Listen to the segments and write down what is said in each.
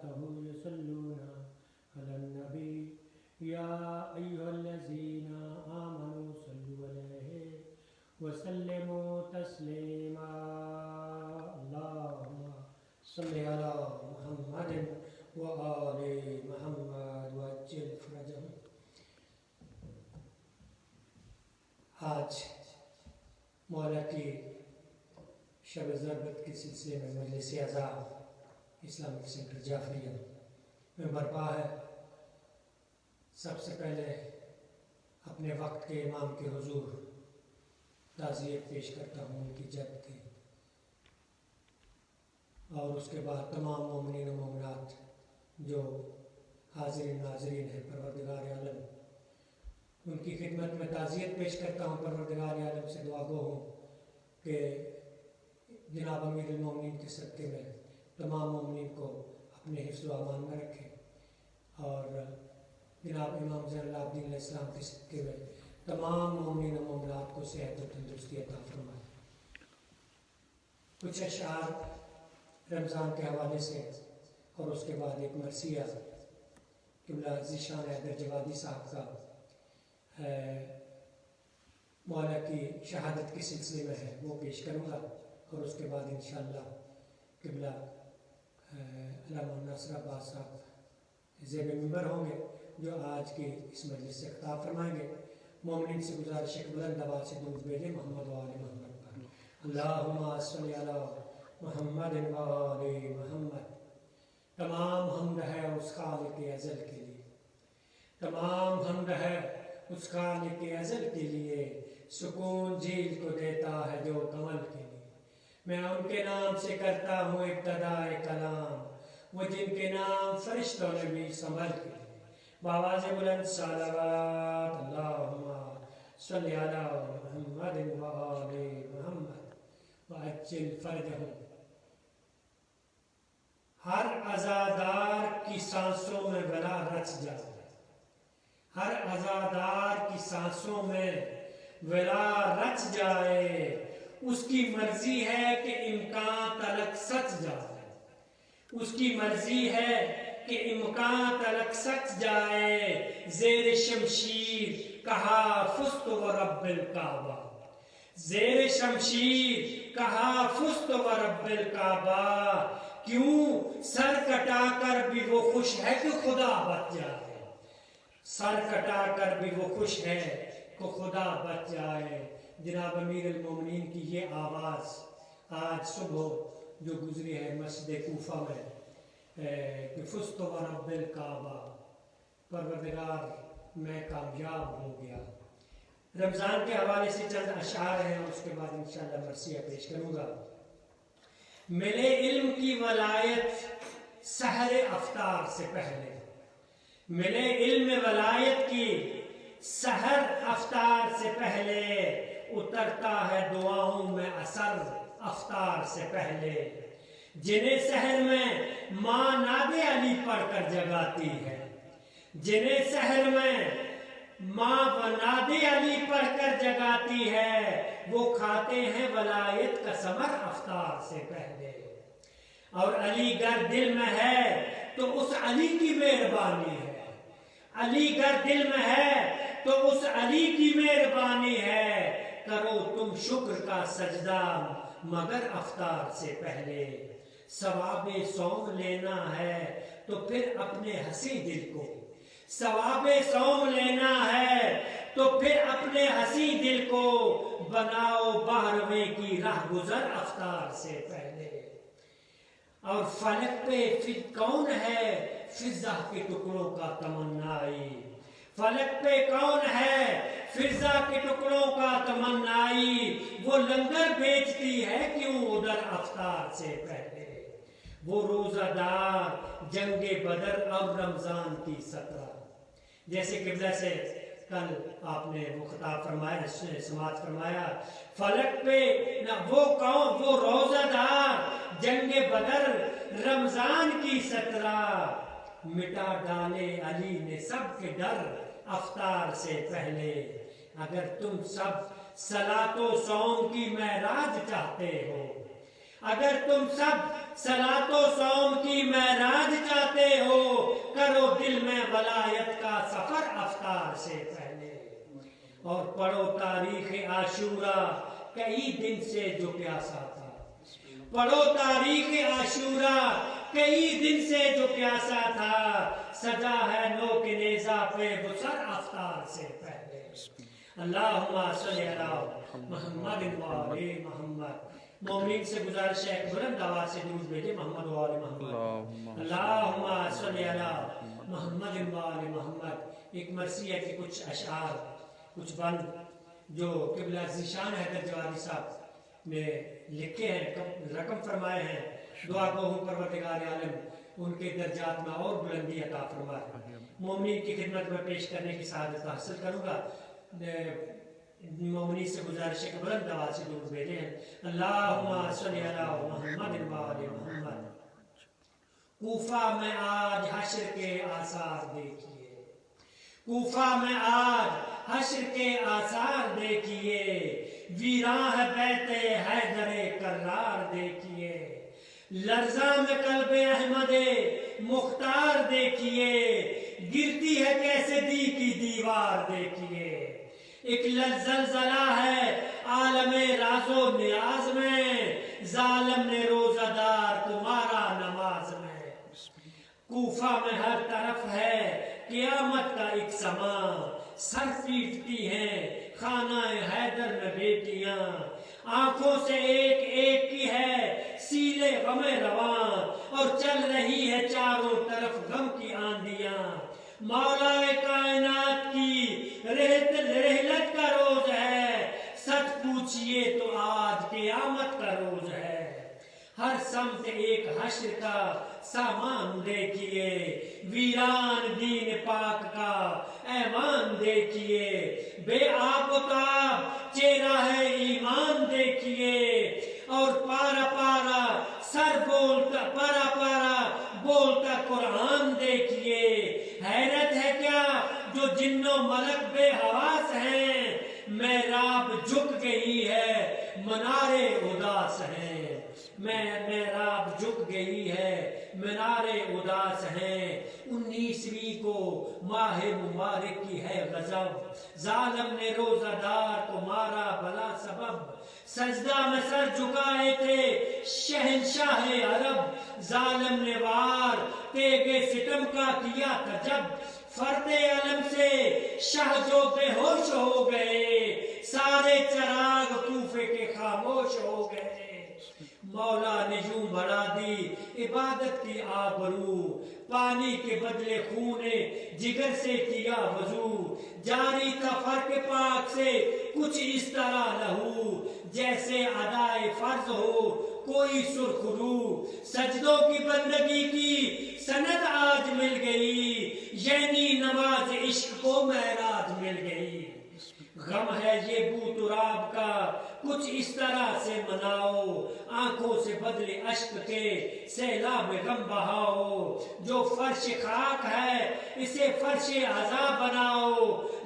وملائكته يصلون على النبي يا أيها الذين آمنوا صلوا عليه وسلموا تسليما اللهم صل على محمد وآل محمد وعجل فرجهم. آج مولا کی شب ضربت کے سلسلے میں مجلس اعزاء اسلامک سینٹر جعفریہ میں برپا ہے. سب سے پہلے اپنے وقت کے امام کے حضور تعزیت پیش کرتا ہوں ان کی جد کی، اور اس کے بعد تمام مومنین و مومنات جو حاضرین ناظرین ہیں پروردگار عالم ان کی خدمت میں تعزیت پیش کرتا ہوں. پروردگار عالم سے دعا گو ہوں کہ جناب امیر المومنین کے صدقے میں تمام مومنین کو اپنے حفظ و امان میں رکھے، اور جناب امام زین العابدین علیہ السلام کے صدقے میں تمام مومنین و مومنات کو صحت و تندرستی عطا فرمائے. کچھ اشعار رمضان کے حوالے سے اور اس کے بعد ایک مرثیہ قبلہ ذیشان حیدر جوادی صاحب کا مولا کی شہادت کے سلسلے میں ہے، وہ پیش کروں گا، اور اس کے بعد انشاءاللہ قبلہ علامہ ناصر عباس صاحب زیب منبر ہوں گے جو آج کی اس مجلس سے خطاب فرمائیں گے. مومنین سے گزارش ہے کہ بلند آواز سے درود بھیجیں محمد و آل محمد پر. اللہم صلی علی محمد و آل محمد. تمام حمد ہے اس خالق ازل کے لیے، تمام حمد ہے اس خالق ازل کے لیے، سکون جھیل کو دیتا ہے جو کمل کے لیے. میں ان کے نام سے کرتا ہوں ابتدائے کلام، وہ جن کے نام فرشتوں نے بھی سنبھل کے لیے. بآواز بلند صلوات اللہم صلی علی محمد و آل محمد وعجل فرجہم. ہر عزادار کی سانسوں میں ولا رچ جائے، ہر عزادار کی سانسوں میں ولا رچ جائے، اس کی مرضی ہے کہ امکان تلک سچ جائے، اس کی مرضی ہے کہ امکان تلک سچ جائے. زیر شمشیر کہا فزت و رب الکعبہ، زیر شمشیر کہا فزت و رب الکعبہ. کیوں سر کٹا کر بھی وہ خوش ہے کہ خدا بچ جائے، سر کٹا کر بھی وہ خوش ہے کہ خدا بچ جائے. جناب امیر المومنین کی یہ آواز آج صبح جو گزری ہے مسجد کوفہ میں کہ فزت و رب الکعبہ، پروردگار میں کامیاب ہو گیا. رمضان کے حوالے سے چند اشعار ہیں اور اس کے بعد انشاءاللہ مرثیہ پیش کروں گا. ملے علم کی ولایت سحر افطار سے پہلے، ملے علم ولایت کی سحر افطار سے پہلے، اترتا ہے دعاؤں میں اثر افطار سے پہلے. جنہیں سحر میں ماں ناد علی پڑھ کر جگاتی ہے، جنہیں سحر میں ماں و ناد علی پڑھ کر جگاتی ہے، وہ کھاتے ہیں ولایت کا ثمر افطار سے پہلے. اور علی گر دل میں ہے تو اس علی کی مہربانی ہے، علی گر دل میں ہے تو اس علی کی مہربانی ہے. کرو تم شکر کا سجدہ مگر افطار سے پہلے. ثواب صوم لینا ہے تو پھر اپنے ہنسی دل کو، ثواب صوم لینا ہے تو پھر اپنے ہنسی دل کو بناؤ بارہویں کی راہ گزر افطار سے پہلے. اور فلک پہ کون ہے فضا کے ٹکڑوں کا تمنائی، فلک پہ کون ہے فضا کے ٹکڑوں کا تمنائی. وہ لنگر بیچتی ہے کیوں ادھر افطار سے پہلے. وہ روزہ دار جنگ بدر اور رمضان کی 17، جیسے قبلہ سے کل آپ نے وہ خطاب فرمایا، سماعت فرمایا. فلک پہ وہ کون، وہ روزہ دار جنگ بدر رمضان کی 17، مٹا ڈالے علی نے سب کے ڈر افطار سے پہلے. اگر تم سب صلاۃ و صوم کی معراج چاہتے ہو، اگر تم سب صلاۃ و صوم کی معراج چاہتے ہو، کرو دل میں ولایت کا سفر افطار سے پہلے، اور پڑھو تاریخ عاشورہ کئی دن سے جو پیاسا تھا، پڑھو تاریخ عاشورہ کئی دن سے جو پیاسا تھا، سجا ہے نو کے نیزہ پہ وہ سر افطار سے پہلے۔ اللہم صلی علی محمد و آل محمد۔ مومنین سے گزارش ہے ایک بلند آواز سے درود بھیجے محمد و آل محمد۔ اللہم صلی علی محمد و آل محمد۔ ایک مرثی ہے کہ کچھ اشعار، کچھ بند جو قبلہ ذیشان حیدر جوادی صاحب نے لکھے ہیں، رقم فرمائے ہیں، دعا گو ہوں پروردگار عالم ان کے درجات میں اور بلندی عطا فرمائے۔ مومنین کی خدمت میں پیش کرنے کی سعادت حاصل کروں گا۔ مومنین سے گزارش ہے کہ بلند آواز سے درود بھیجیں۔ اللہم صلی علی محمد و آل محمد۔ کوفہ میں آج حشر کے آثار دیکھیے، کوفہ میں آج حشر کے آثار دیکھیے، ویراں ہے بیت حیدر کرار دیکھیے، لرزاں میں قلب احمد مختار دیکھیے، گرتی ہے کیسے دی کی دیوار دیکھیے، ایک زلزلہ ہے عالم راز و نیاز میں، ظالم نے روزہ دار تمہارا نماز میں، کوفہ میں ہر طرف ہے قیامت کا ایک سماں، سر پیٹتی ہیں خانہ حیدر میں بیٹیاں، آنکھوں سے ایک ایک کی ہے سیل غم رواں، اور چل رہی ہے چاروں طرف غم کی آندیاں، مولا کائنات کی رحلت کا روز ہے، سچ پوچھئے تو آج قیامت کا روز ہے، ہر سمت ایک حشر کا سامان دیکھیے، ویران دین پاک کا ایمان دیکھیے، بے آب و تاب چہرہ ہے ایمان دیکھیے، اور پارا پارا سر بولتا پارا پارا بولتا قرآن دیکھیے، حیرت ہے کیا جو جن و ملک بے حواس ہیں، محراب جھک گئی ہے منارے اداس ہیں، محراب جھک گئی ہے منارے اداس ہیں، 19ویں کو ماہ مبارک کی ہے غضب، ظالم نے روزہ دار کو مارا بلا سبب، سجدہ میں سر جھکائے تھے شہنشاہ عرب، ظالم نے وار تیغ ستم کا کیا تھا جب، فرد علم سے شاہ جو بے ہوش ہو گئے، سارے چراغ کوفے کے خاموش ہو گئے، مولا نے یوں بڑھا دی عبادت کی آبرو، پانی کے بدلے خون جگر سے کیا وضو، جاری تھا فرق پاک سے کچھ اس طرح لہو، جیسے ادائے فرض ہو کوئی سرخ رو، سجدوں کی بندگی کی سند آج مل گئی، یعنی نماز عشق کو معراج مل گئی، غم ہے یہ بو تراب کا کچھ اس طرح سے مناؤ، آنکھوں سے بدلے اشک کے سیلاب غم بہاؤ، جو فرش خاک ہے اسے فرش عذاب بناؤ،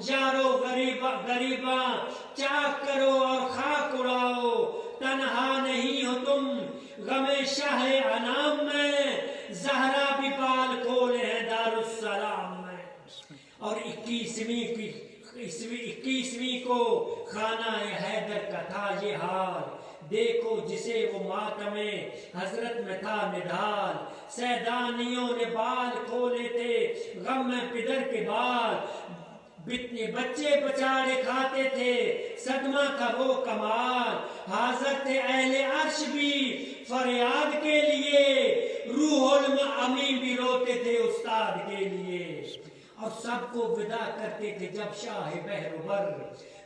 یارو غریباں چاک کرو اور خاک اڑاؤ، تنہا نہیں ہو تم غم شاہ انام میں، زہرا بھی پال کھولے ہیں دارالسلام میں، اور 21ویں کو خانہ حیدر کا تھا یہ حال، دیکھو جسے وہ ماتم حضرت میں تھا نڈال، سیدانیوں نے بال کھولے تھے غم میں پدر کے بال، بچے بچاڑے کھاتے تھے صدمہ تھا وہ کمال، حاضر تھے اہل عرش بھی فریاد کے لیے، روح الامین بھی روتے تھے استاد کے لیے، اور سب کو ودا کرتے تھے جب شاہ بحر بر،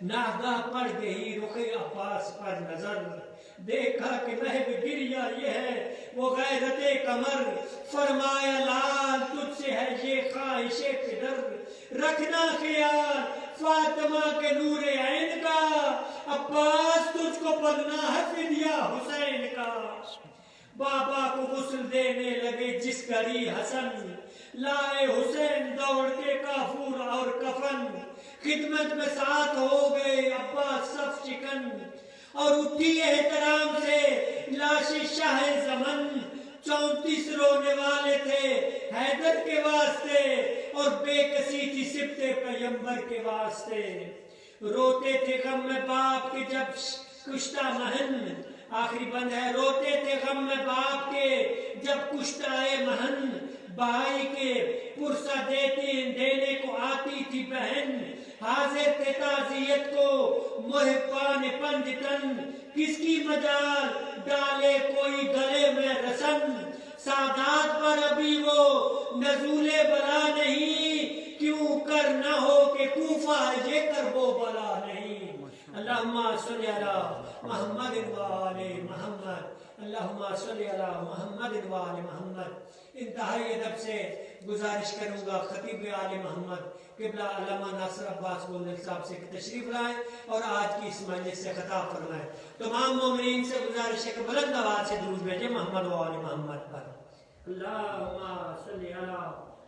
ناگاہ پڑ گئی رخ عباس پر نظر، دیکھا کہ محو گریا یہ ہے وہ غیرت کمر، فرمایا لال تجھ سے ہے یہ خواہش پدر، رکھنا خیال فاطمہ کے نور عین کا، عباس تجھ کو پڑھنا ہے فدیہ حسین کا، بابا کو غسل دینے لگے جس گھڑی حسن، لائے حسین دوڑ کے کافور اور کفن، خدمت میں ساتھ ہو گئے عباس صف شکن، اور اٹھی احترام سے لاش شاہ زمن 34 رونے والے تھے حیدر کے واسطے اور بے کسی تھی سبط پیغمبر کے واسطے روتے تھے غم میں باپ کے جب کشتہ مہن آخری بند ہے روتے تھے غم میں باپ کے جب کشتہ مہن بھائی کے پرسہ دینے کو آتی تھی بہن حاضر تھے تعزیت کو محبان پنجتن کس کی مجال ڈالے کوئی گلے میں رسم سادات پر ابھی وہ نزول بلا نہیں کیوں کر نہ ہو کہ کوفہ یہ کر وہ بلا نہیں اللہم صلی علی محمد وآل محمد اللہم صلی علی محمد وآل محمد انتہائی ادب سے گزارش کروں گا خطیب آل محمد قبلہ علامہ ناصر عباس گولڈن صاحب سے تشریف لائیں اور آج کی اس مجلس سے خطاب فرمائیں تمام مومنین سے گزارش ہے کہ بلند آواز سے درود بھیجیں محمد و آل محمد پر اللہم صلی علی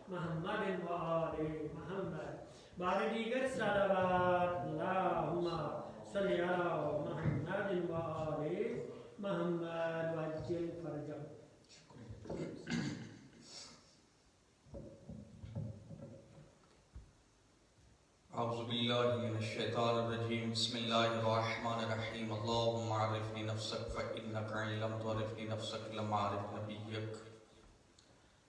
محمد و آل محمد بار دیگر صلوات اللہم صلی علی محمد و آل محمد وعجل فرجہ اعوذ باللہ من الشیطان الرجیم بسم اللہ الرحمن الرحیم اللہم عرفنی نفسک فإنک ان لم تعرفنی نفسک لم اعرف نبیک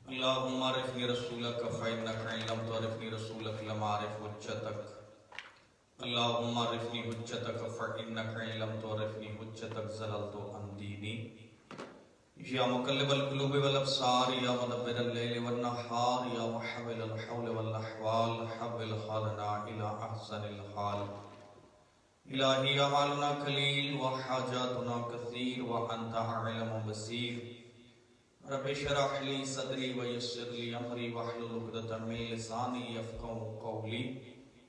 اللہم عرفنی رسولک فإنک ان لم تعرفنی رسولک لم اعرف حجتک اللہم عرفنی حجتک فإنک ان لم تعرفنی حجتک زللت عن دینی یا مقلب القلوب والابصار یا مدبر اللیل والنہار یا محول الحول والاحوال حول حالنا الى احسن الحال الہی اعمالنا قلیل وحاجاتنا کثیر وانت اعلم بصیر رب اشرح لی صدری ویسر لی امری واحلل عقدۃ من لسانی یفقهوا قولی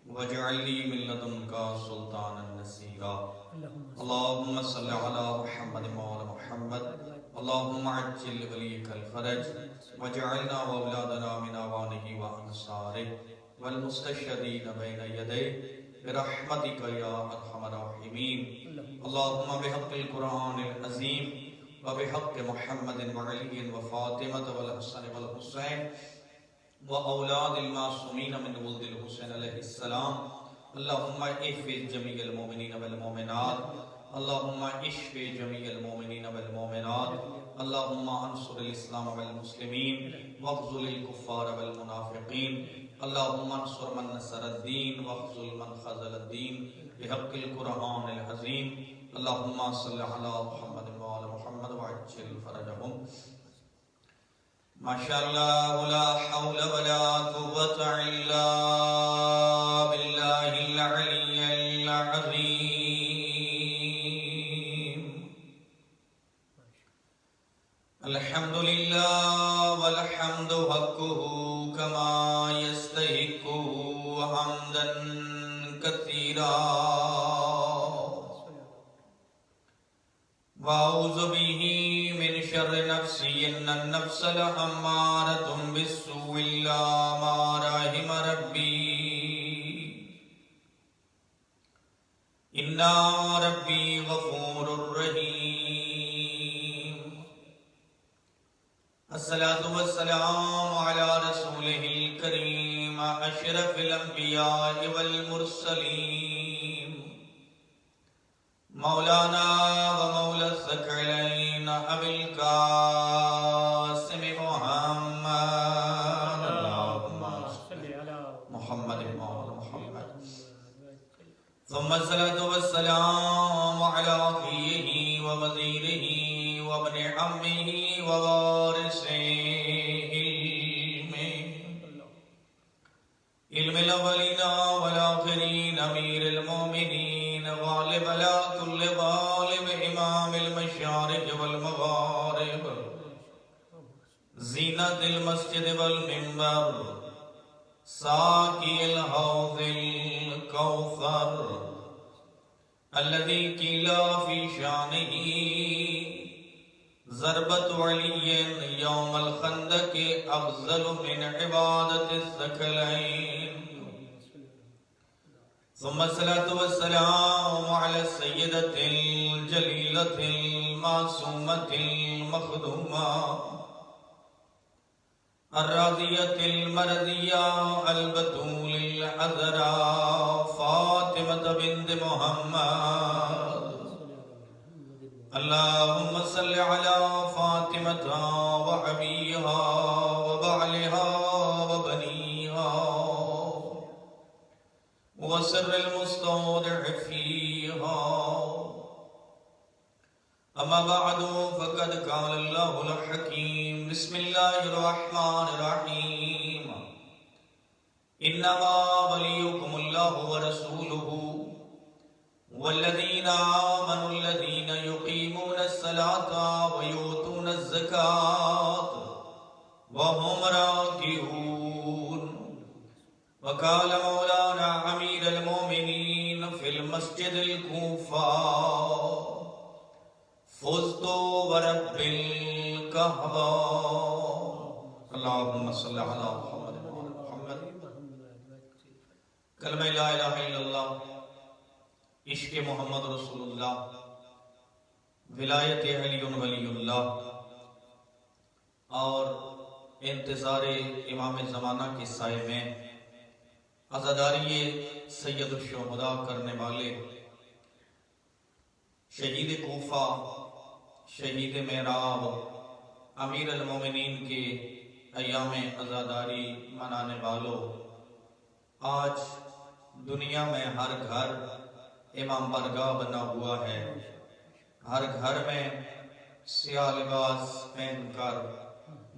واجعل لی من لدنک سلطانا نصیرا اللہم صل علی محمد وعلی محمد اللہم عجل ولیک الفرج وجعلنا واولادنا من اعوانہ وانصارہ والمستشہدین بین یدہ برحمتک یا ارحم الراحمین اللہم بحق القرآن العظیم وبحق محمد وعلی وفاطمہ والحسن والحسین واولاد المعصومین من ولد الحسین علیہ السلام اللہم احفظ جمیع المؤمنین والمؤمنات اللہم اشف جمیع المؤمنین والمؤمنات اللہم انصر الاسلام والمسلمین واخذل الکفار والمنافقین اللہم انصر من نصر الدین واخذل من خذل الدین بحق القرآن العظیم اللہم صلی علی محمد وعلی محمد وعجل فرجہم ماشاءاللہ لا حول ولا قوة الا باللہ العلی العظیم الحمدللہ والحمد حقہ کما یستحق حمدا کثیرا واعوذ بہ من شر نفسی ان النفس لامارۃ بالسوء الا ما رحم ربی ان ربی غفور رحیم الصلاة والسلام علی رسولہ الکریم اشرف الانبیاء والمرسلین مولانا و مولا الثقلین ابی القاسم محمد اللہم صلی علی محمد محمد ثم الصلاة والسلام علی اخیہ و وزیرہ وابن عمہ ووارث علم الاولین والآخرین امیر المومنین غالب لا کل غالب امام المشارق والمغارب زینت المسجد والمنبر ساقی الحوض الکوثر الذي قیل فی شانہ ضربت علی یوم الخندق افضل من عبادت الثقلین ثم الصلاة والسلام على السيدة الجليلة المعصومة المخدومة الراضية المرضية البتول العذراء فاطمة بنت محمد. اللهم صل على فاطمة وأبيها وبعلها وبنيها وسر المستودع فيها. أما بعد فقد قال الله الحكيم بسم الله الرحمن الرحيم إنما وليكم الله ورسوله والذين آمنوا الذين يقيمون الصلاة ويؤتون الزكاة وهم راكعون. وقال مولانا أمير المؤمنين في المسجد الكوفة فزت ورب الكعبة. اللهم صل على محمد محمد. کلمہ لا الہ الا اللہ، عشق محمد رسول اللہ، ولایت علی ولی اللہ اور انتظار امام زمانہ کے سائے میں عزاداری سید الشہداء کرنے والے شہید کوفہ، شہید محراب، امیر المومنین کے ایام عزاداری منانے والوں، آج دنیا میں ہر گھر امام برگاہ بنا ہوا ہے. ہر گھر میں سیاہ لباس پہن کر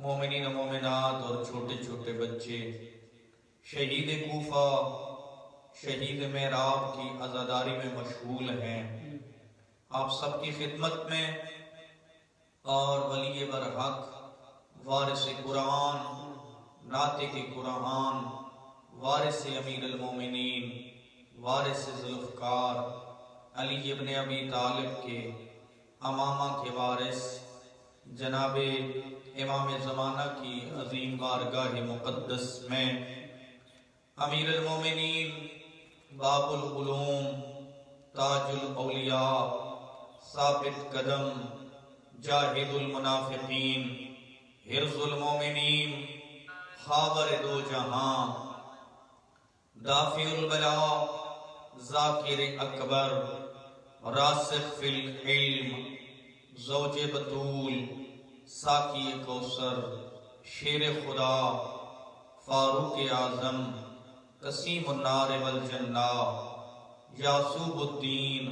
مومنین و مومنات اور چھوٹے چھوٹے بچے شہید کوفہ، شہید محراب کی عزاداری میں مشغول ہیں. آپ سب کی خدمت میں اور ولی برحق، وارث قرآن، ناطق قرآن، وارث امیر المومنین، وارث ذوالفقار علی ابن ابی طالب کے امامہ کے وارث جناب امام زمانہ کی عظیم بارگاہ مقدس میں امیر المومنین، باب العلوم، تاج الاولیاء، ثابت قدم، جاہد المنافقین، حرز المومنین، خاور دو جہاں، دافع البلاء، ذاکر اکبر، راسخ فی العلم، زوج بطول، ساقی کوثر، شیر خدا، فاروق اعظم، قسیم النار والجنہ، یعصوب الدین،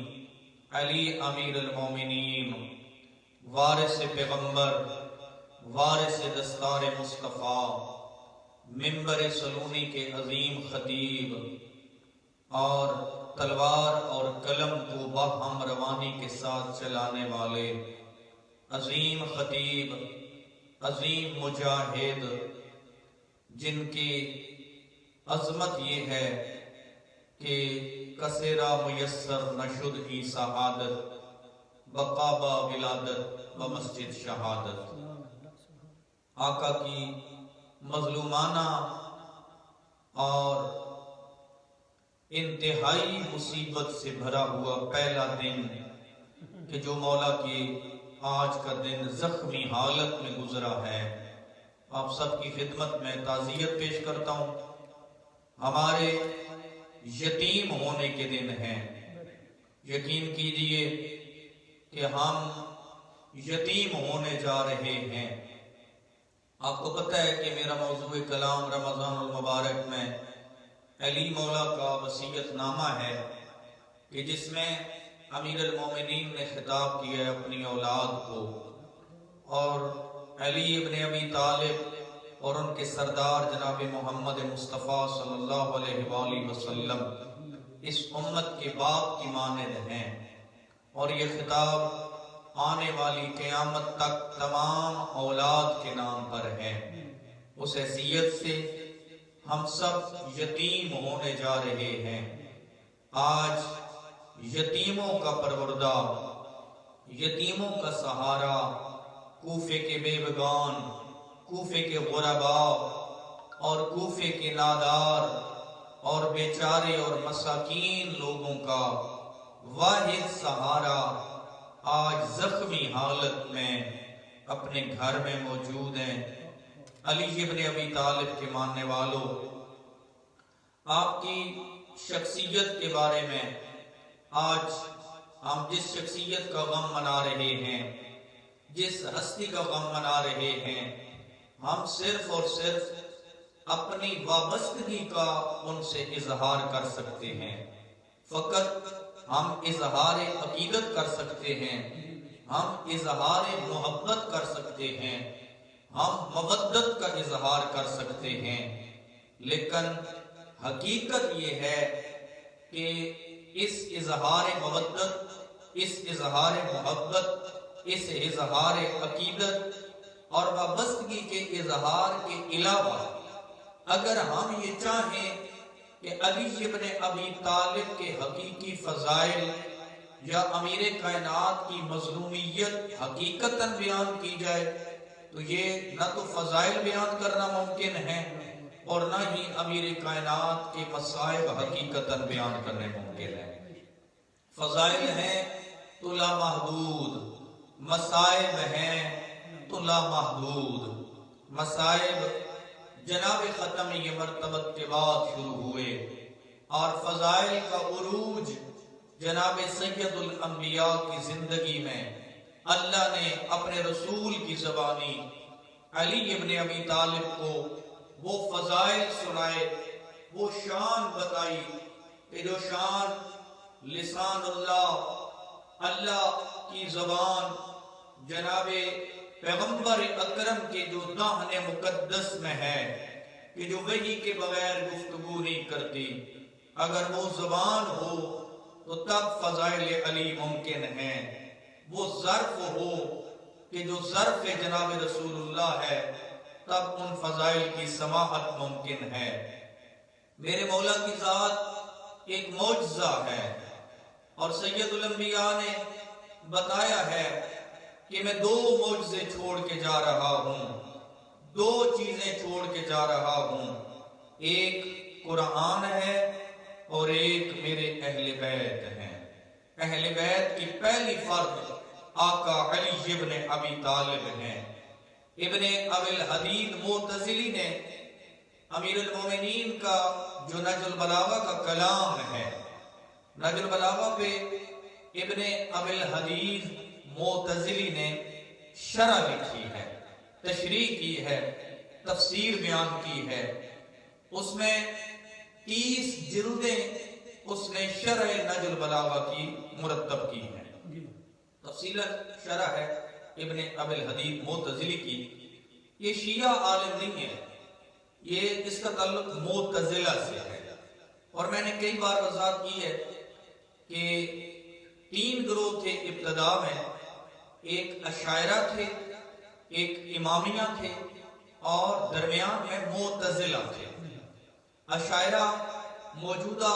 علی امیر المومنین، وارث پیغمبر، وارث دستار مصطفیٰ، منبر سلونی کے عظیم خطیب اور تلوار اور قلم کو باہم روانی کے ساتھ چلانے والے عظیم خطیب، عظیم مجاہد، جن کی عظمت یہ ہے کہ کثیرہ میسر نشد ہی سعادت، بقابہ ولادت و مسجد شہادت. آقا کی مظلومانہ اور انتہائی مصیبت سے بھرا ہوا پہلا دن کہ جو مولا کی آج کا دن زخمی حالت میں گزرا ہے، آپ سب کی خدمت میں تعزیت پیش کرتا ہوں. ہمارے یتیم ہونے کے دن ہیں. یقین کیجئے کہ ہم یتیم ہونے جا رہے ہیں. آپ کو پتہ ہے کہ میرا موضوع کلام رمضان المبارک میں علی مولا کا وصیت نامہ ہے کہ جس میں امیر المومنین نے خطاب کیا ہے اپنی اولاد کو، اور علی ابن ابی طالب اور ان کے سردار جناب محمد مصطفیٰ صلی اللہ علیہ وآلہ وسلم اس امت کے باپ کی مانند ہیں، اور یہ خطاب آنے والی قیامت تک تمام اولاد کے نام پر ہے. اس حیثیت سے ہم سب یتیم ہونے جا رہے ہیں. آج یتیموں کا پروردہ، یتیموں کا سہارا، کوفے کے بیوگان، کوفے کے غرباء اور کوفے کے نادار اور بیچارے اور مساکین لوگوں کا واحد سہارا آج زخمی حالت میں اپنے گھر میں موجود ہیں۔ علی ابن ابی طالب کے ماننے والوں، آپ کی شخصیت کے بارے میں آج ہم جس شخصیت کا غم منا رہے ہیں، جس ہستی کا غم منا رہے ہیں، ہم صرف اور صرف اپنی وابستگی کا ان سے اظہار کر سکتے ہیں۔ فقط ہم اظہار عقیدت کر سکتے ہیں، ہم اظہار محبت کر سکتے ہیں، ہم مودت کا اظہار کر سکتے ہیں، لیکن حقیقت یہ ہے کہ اس اظہار مودت، اس اظہار محبت، اس اظہار عقیدت اور وابستگی کے اظہار کے علاوہ اگر ہم یہ چاہیں کہ علی ابن ابی طالب کے حقیقی فضائل یا امیر کائنات کی مظلومیت حقیقتاً بیان کی جائے تو یہ نہ تو فضائل بیان کرنا ممکن ہے اور نہ ہی امیر کائنات کے مصائب حقیقتاً بیان کرنے ممکن ہے۔ فضائل ہیں تو لامحدود، مصائب ہیں تو لامحدود۔ مصائب جناب ختم یہ مرتبت کے بعد شروع ہوئے اور فضائل کا عروج جناب سید الانبیاء کی زندگی میں اللہ نے اپنے رسول کی زبانی علی ابن ابی طالب کو وہ فضائل سنائے، وہ شان بتائی کہ جو شان لسان اللہ کی زبان جناب پیغمبر اکرم کے جو داہن مقدس میں ہے کہ جو وحی کے بغیر گفتگو نہیں کرتی، اگر وہ زبان ہو تو تب فضائل علی ممکن ہیں۔ وہ ظرف ہو کہ جو ظرف جناب رسول اللہ ہے تب ان فضائل کی سماحت ممکن ہے۔ میرے مولا کی ذات ایک معجزہ ہے اور سید الانبیاء نے بتایا ہے کہ میں دو معجزے چھوڑ کے جا رہا ہوں، دو چیزیں چھوڑ کے جا رہا ہوں، ایک قرآن ہے اور ایک میرے اہل بیت ہیں۔ اہل بیت کی پہلی فرد آقا علی ابن ابی طالب ہیں۔ ابن ابی الحدید معتزلی نے امیر المومنین کا جو نہج البلاغہ کا کلام ہے، نہج البلاغہ پہ ابن ابی الحدید معتزلی نے شرح لکھی ہے، تشریح کی ہے، تفسیر بیان کی ہے۔ اس میں 30 جلدیں اس نے شرح نہج البلاغہ کی مرتب کی ہے۔ تفصیل شرح ہے ابن ابی الحدید معتزلی کی۔ یہ شیعہ عالم نہیں ہے، یہ اس کا تعلق معتزلہ سے ہے، اور میں نے کئی بار وضاحت کی ہے کہ 3 گروہ تھے ابتدا میں، ایک اشاعرہ تھے، ایک امامیہ تھے اور درمیان میں معتزلہ تھے۔ اشاعرہ موجودہ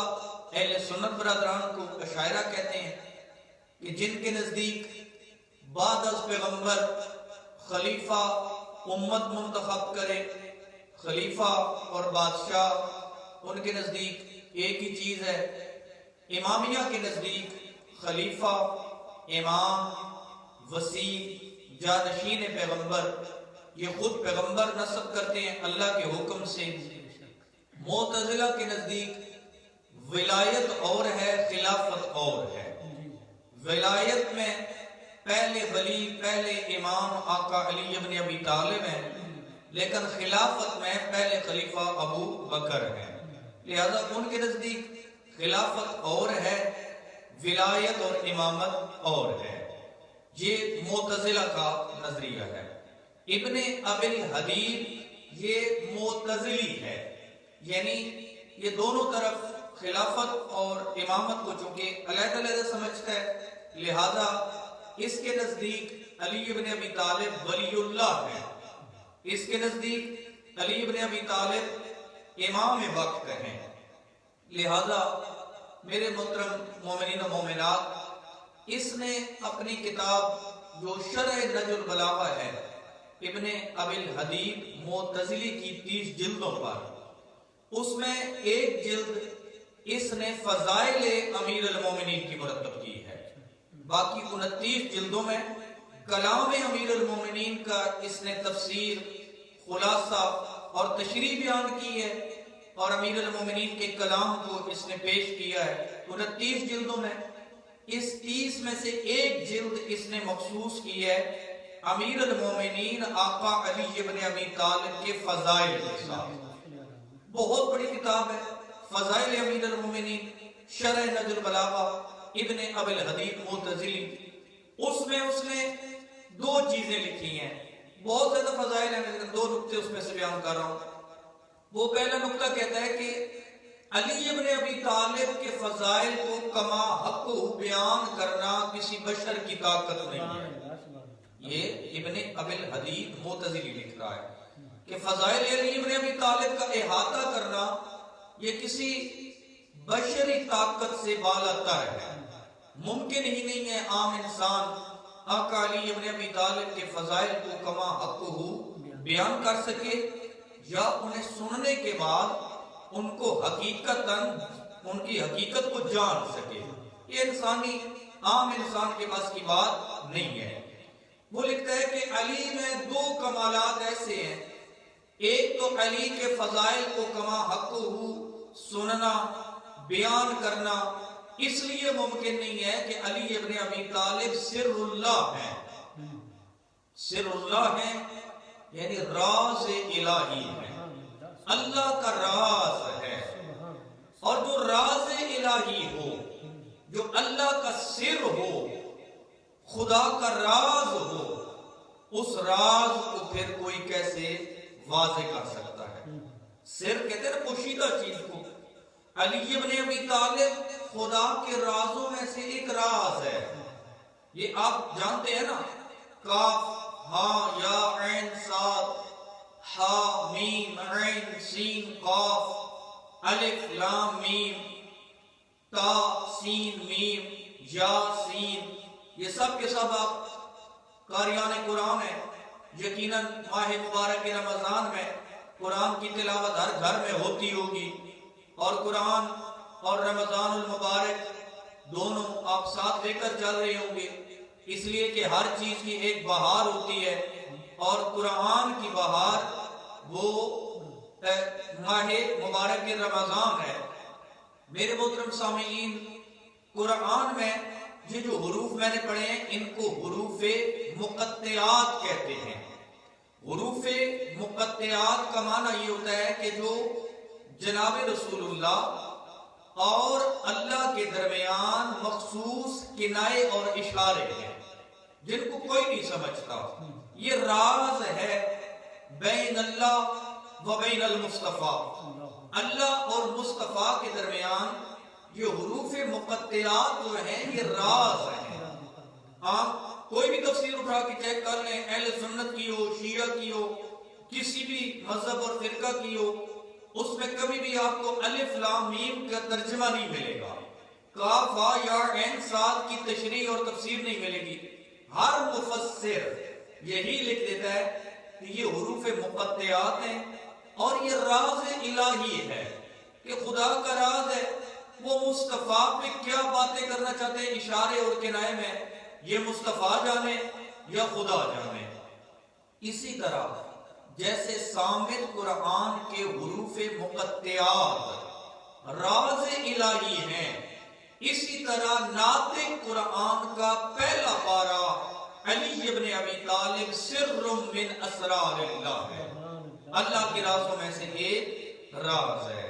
اہل سنت برادران کو اشاعرہ کہتے ہیں کہ جن کے نزدیک بعد از پیغمبر خلیفہ امت منتخب کرے، خلیفہ اور بادشاہ ان کے نزدیک ایک ہی چیز ہے۔ امامیہ کے نزدیک خلیفہ، امام، وسیع، جانشین پیغمبر، یہ خود پیغمبر نصب کرتے ہیں اللہ کے حکم سے۔ معتزلہ کے نزدیک ولایت اور ہے، خلافت اور ہے۔ ولایت میں پہلے ولی، پہلے امام آقا علی ابن ابی طالب ہیں، لیکن خلافت میں پہلے خلیفہ ابو بکر ہیں، لہذا ان کے نزدیک خلافت اور ہے، ولایت اور امامت اور ہے۔ یہ معتزلہ کا نظریہ ہے۔ ابن ابی الحدید یہ معتزلی ہے، یعنی یہ دونوں طرف خلافت اور امامت کو چونکہ علیحدہ علیحدہ سمجھتا ہے، لہذا اس کے نزدیک علی ابن ابی طالب ولی اللہ ہے، اس کے نزدیک علی ابن ابی طالب امام وقت ہیں۔ لہذا میرے محترم مومنین و مومنات، اس نے اپنی کتاب جو شرح نہج البلاغہ ہے ابن ابی الحدید معتزلی کی 30 جلدوں پر اس میں ایک جلد اس نے فضائل امیر المومنین کی مرتب کی ہے، باقی 29 جلدوں میں کلام امیر المومنین کا اس نے تفسیر، خلاصہ اور تشریح بیان کی ہے، اور امیر المومنین کے کلام کو اس نے پیش کیا ہے 29 جلدوں میں۔ اس 30 میں سے ایک جلد اس نے مخصوص کی ہے امیر المومنین آقا علی بن ابی طالب کے فضائل کے ساتھ۔ بہت بڑی کتاب ہے فضائل امیر المومنین، شرح نہج البلاغہ ابن ابی الحدید معتزلی۔ اس میں اس نے 2 چیزیں لکھی ہیں، بہت زیادہ فضائل ہیں، لیکن 2 نقطے اس میں سے بیان کر رہا ہوں۔ وہ پہلا نقطہ کہتا ہے کہ علی ابن ابی طالب کے فضائل کو کما حق بیان کرنا کسی بشر کی طاقت نہیں ہے۔ یہ ابن ابی الحدید معتزلی لکھ رہا ہے کہ فضائل علی ابن ابی طالب کا احاطہ کرنا یہ کسی بشری طاقت سے بالاتر ہے، ممکن ہی نہیں ہے عام انسان آقا علی ابن ابی طالب کے فضائل کو کما حق بیان کر سکے یا انہیں سننے کے بعد ان کو ان کی حقیقت کو جان سکے۔ یہ عام انسان کے پاس کی بات نہیں ہے۔ وہ لکھتا ہے کہ علی میں 2 کمالات ایسے ہیں، ایک تو علی کے فضائل کو کما حق سننا، بیان کرنا اس لیے ممکن نہیں ہے کہ علی ابن ابی طالب سر اللہ ہیں۔ سر اللہ ہیں یعنی راز الہی ہے، اللہ کا راز ہے، اور جو راز الہی ہو، جو اللہ کا سر ہو، خدا کا راز ہو، اس راز کو پھر کوئی کیسے واضح کر سکتا ہے؟ سر کہتے ہیں پوشیدہ چیز کو۔ علی ابن ابی طالب خدا کے رازوں میں سے ایک راز ہے۔ یہ آپ جانتے ہیں نا، کاف ہاں یا عین صاد ہا میم عین سین قاف الف لام میم تا سین میم یا سین، یہ سب کے سب آپ قاریان قرآن ہیں۔ یقیناً ماہ مبارک رمضان میں قرآن کی تلاوت ہر گھر میں ہوتی ہوگی، اور قرآن اور رمضان المبارک دونوں آپ ساتھ لے کر چل رہے ہوں گے، اس لیے کہ ہر چیز کی ایک بہار ہوتی ہے، اور قرآن کی بہار وہ ماہ مبارک رمضان ہے۔ میرے محترم سامعین، قرآن میں یہ جو حروف میں نے پڑھے ہیں ان کو حروف مقطعات کہتے ہیں۔ حروف مقطعات کا معنی یہ ہوتا ہے کہ جو جناب رسول اللہ اور اللہ کے درمیان مخصوص کنائے اور اشارے ہیں جن کو کوئی نہیں سمجھتا۔ یہ راز ہے بین اللہ و بین المصطفیٰ، اللہ اور مصطفیٰ کے درمیان یہ حروف مقطعات جو ہیں یہ راز ہیں۔ آپ کوئی بھی تفسیر اٹھا کے چیک کر لیں، اہل سنت کی ہو، شیعہ کی ہو، کسی بھی مذہب اور فرقہ کی ہو، اس میں کبھی بھی آپ کو الف لام میم کا ترجمہ نہیں ملے گا، کاف ہا یا عین صاد کی تشریح اور تفسیر نہیں ملے گی۔ ہر مفسر یہی لکھ دیتا ہے کہ یہ حروف مقطعات ہیں اور یہ راز الہی ہے کہ خدا کا راز ہے، وہ مصطفیٰ پہ کیا باتیں کرنا چاہتے ہیں اشارے اور کنائے میں، یہ مصطفیٰ جانے یا خدا جانے۔ اسی طرح جیسے صامت قرآن کے حروف مقطعات راز الہی ہیں، اسی طرح ناطق قرآن کا پہلا پارہ علی ابن ابی طالب سر من اسرار اللہ ہے، اللہ کے رازوں میں سے ایک راز ہے۔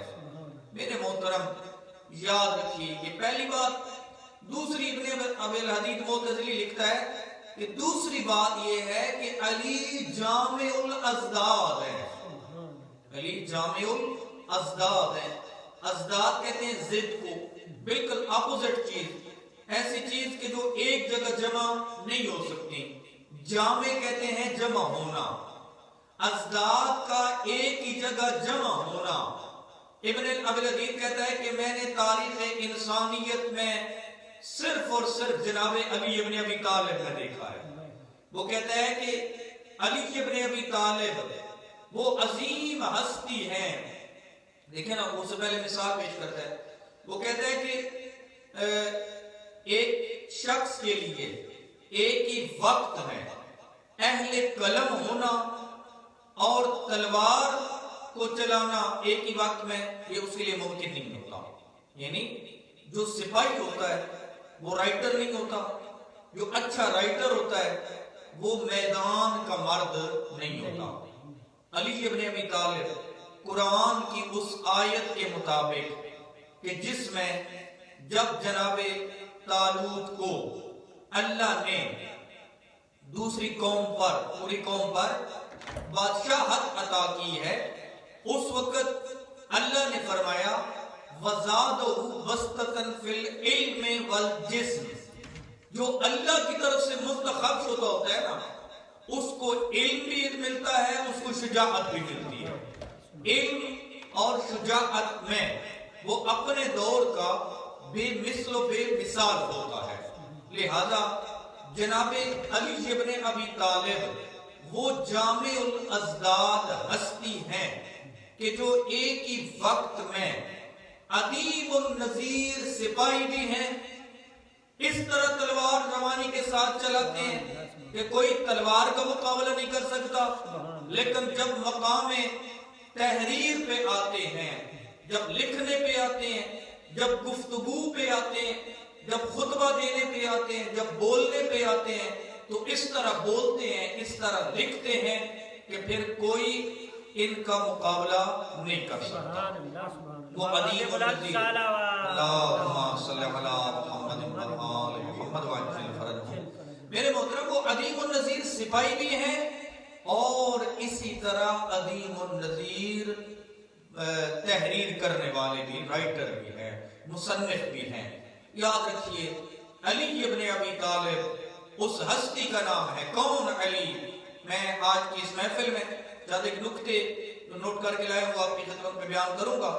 میرے محترم یاد رکھیے یہ پہلی بات۔ دوسری ابن ابی الحدید معتزلی لکھتا ہے کہ دوسری بات یہ ہے کہ علی جامع الازداد ہے۔ علی جامع الازداد ہے۔ ازداد کہتے ہیں ضد کو، بالکل اپوزٹ چیز، ایسی چیز کہ جو ایک جگہ جمع نہیں ہو سکتی۔ جامع کہتے ہیں جمع ہونا، ازداد کا ایک ہی جگہ جمع ہونا۔ ابن ابی الحدید کہتا ہے کہ میں نے تاریخ انسانیت میں صرف اور صرف جناب علی ابن ابی طالب میں دیکھا ہے۔ وہ کہتا ہے کہ علی ابن ابی طالب وہ عظیم ہستی ہیں دیکھیں نا، اس سے پہلے مثال پیش کرتا ہے. وہ کہتا ہے کہ ایک شخص کے لیے ایک ہی وقت میں اہل قلم ہونا اور تلوار کو چلانا ایک ہی وقت میں، یہ اس کے لیے ممکن نہیں ہوتا. یعنی جو سپاہی ہوتا ہے وہ رائٹر نہیں ہوتا، جو اچھا رائٹر ہوتا ہے وہ میدان کا مرد نہیں ہوتا. علی ابن ابی طالب قرآن کی اس آیت کے مطابق کہ جس میں جب جناب طالوت کو اللہ نے دوسری قوم پر، پوری قوم پر بادشاہت عطا کی ہے، اس وقت اللہ نے فرمایا وَزَادَهُ بَسْطَةً فِي الْعِلْمِ وَالْجِسْمِ. جو اللہ کی طرف سے منتخب شدہ ہوتا ہے نا، اس کو علم بھی ملتا ہے، اس کو شجاعت بھی ملتی ہے. علم اور شجاعت میں وہ اپنے دور کا بے مثل و بے مثال ہوتا ہے. لہذا جناب علی ابن ابی طالب وہ جامع الازداد ہستی ہیں کہ جو ایک ہی وقت میں عدیم النظیر سپاہی بھی ہیں، اس طرح تلوار روانی کے ساتھ چلاتے ہیں کہ کوئی تلوار کا مقابلہ نہیں کر سکتا، لیکن جب مقام تحریر پہ آتے ہیں، جب لکھنے پہ آتے ہیں، جب گفتگو پہ آتے ہیں، جب خطبہ دینے پہ آتے ہیں، جب بولنے پہ آتے ہیں، تو اس طرح بولتے ہیں، اس طرح لکھتے ہیں کہ پھر کوئی ان کا مقابلہ نہیں کر سکتا. وہ عدیم النظیر. اللہم صلی علی محمد وآل محمد وعجل فرجہم. میرے محترم وہ عدیم النظیر سپاہی بھی ہیں اور اسی طرح عدیم النظیر تحریر کرنے والے بھی، رائٹر بھی ہیں، مصنف بھی ہیں. یاد رکھیے علی ابن ابی طالب اس ہستی کا نام ہے. کون علی؟ میں آج کی اس محفل میں جب ایک نکتے نوٹ کر کے لائے ہوں آپ کی خدمت میں بیان کروں گا.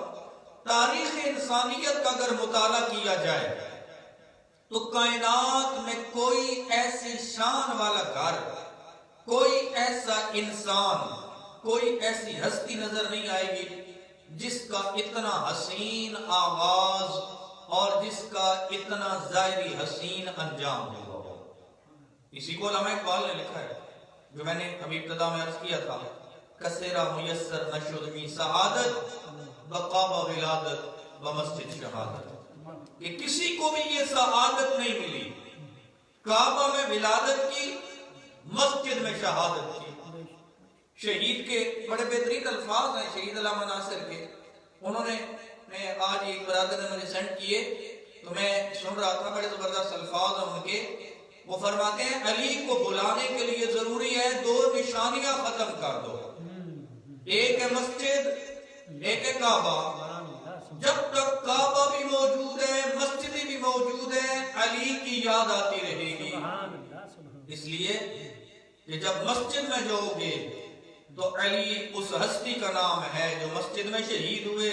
تاریخ انسانیت کا اگر مطالعہ کیا جائے تو کائنات میں کوئی ایسی شان والا گھر، کوئی ایسا انسان، کوئی ایسی ہستی نظر نہیں آئے گی جس کا اتنا حسین آغاز اور جس کا اتنا ظاہری حسین انجام ہوا ہو. اسی کو علامہ اقبال نے لکھا ہے، جو میں نے ابھی ابتدا میں عرض کیا تھا، کسیرہ میسر نشد می سعادت بقاب ولادت بمسجد شہادت. کہ کسی کو بھی یہ سعادت نہیں ملی کعبہ میں ولادت کی، مسجد میں شہادت کی. شہید کے بڑے بہترین الفاظ ہیں شہید علامہ ناصر کے. انہوں نے آج ایک برادر نے مجھے سینڈ کیے تو میں سن رہا تھا، بڑے زبردست الفاظ ہیں ان کے. وہ فرماتے ہیں علی کو بلانے کے لیے ضروری ہے دو نشانیاں ختم کر دو، ایک ہے مسجد، ایک ہے کعبہ. جب تک کعبہ بھی موجود ہے، مسجد بھی موجود ہے، علی کی یاد آتی رہے گی. اس لیے کہ جب مسجد میں جاؤ گے تو علی اس ہستی کا نام ہے جو مسجد میں شہید ہوئے.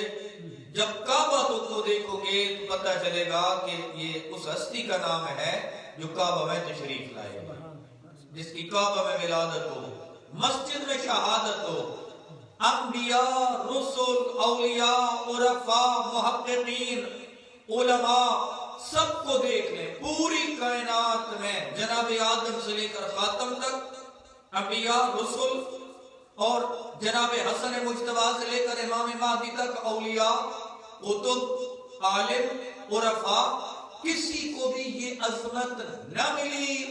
جب کعبہ کو دیکھو گے تو پتہ چلے گا کہ یہ اس ہستی کا نام ہے جو کعبہ میں تشریف لائے گا، جس کی کعبہ میں ولادت ہو، مسجد میں شہادت ہو. انبیاء، رسل، اولیاء، عرفاء، محققین، علماء سب کو دیکھ لیں. پوری کائنات میں جناب آدم سے لے کر خاتم تک انبیاء، رسل اور جناب حسن مجتبی سے لے کر امام مہدی تک اولیاء، قطب، عالم، عرفاء، کسی کو بھی یہ عظمت نہ ملی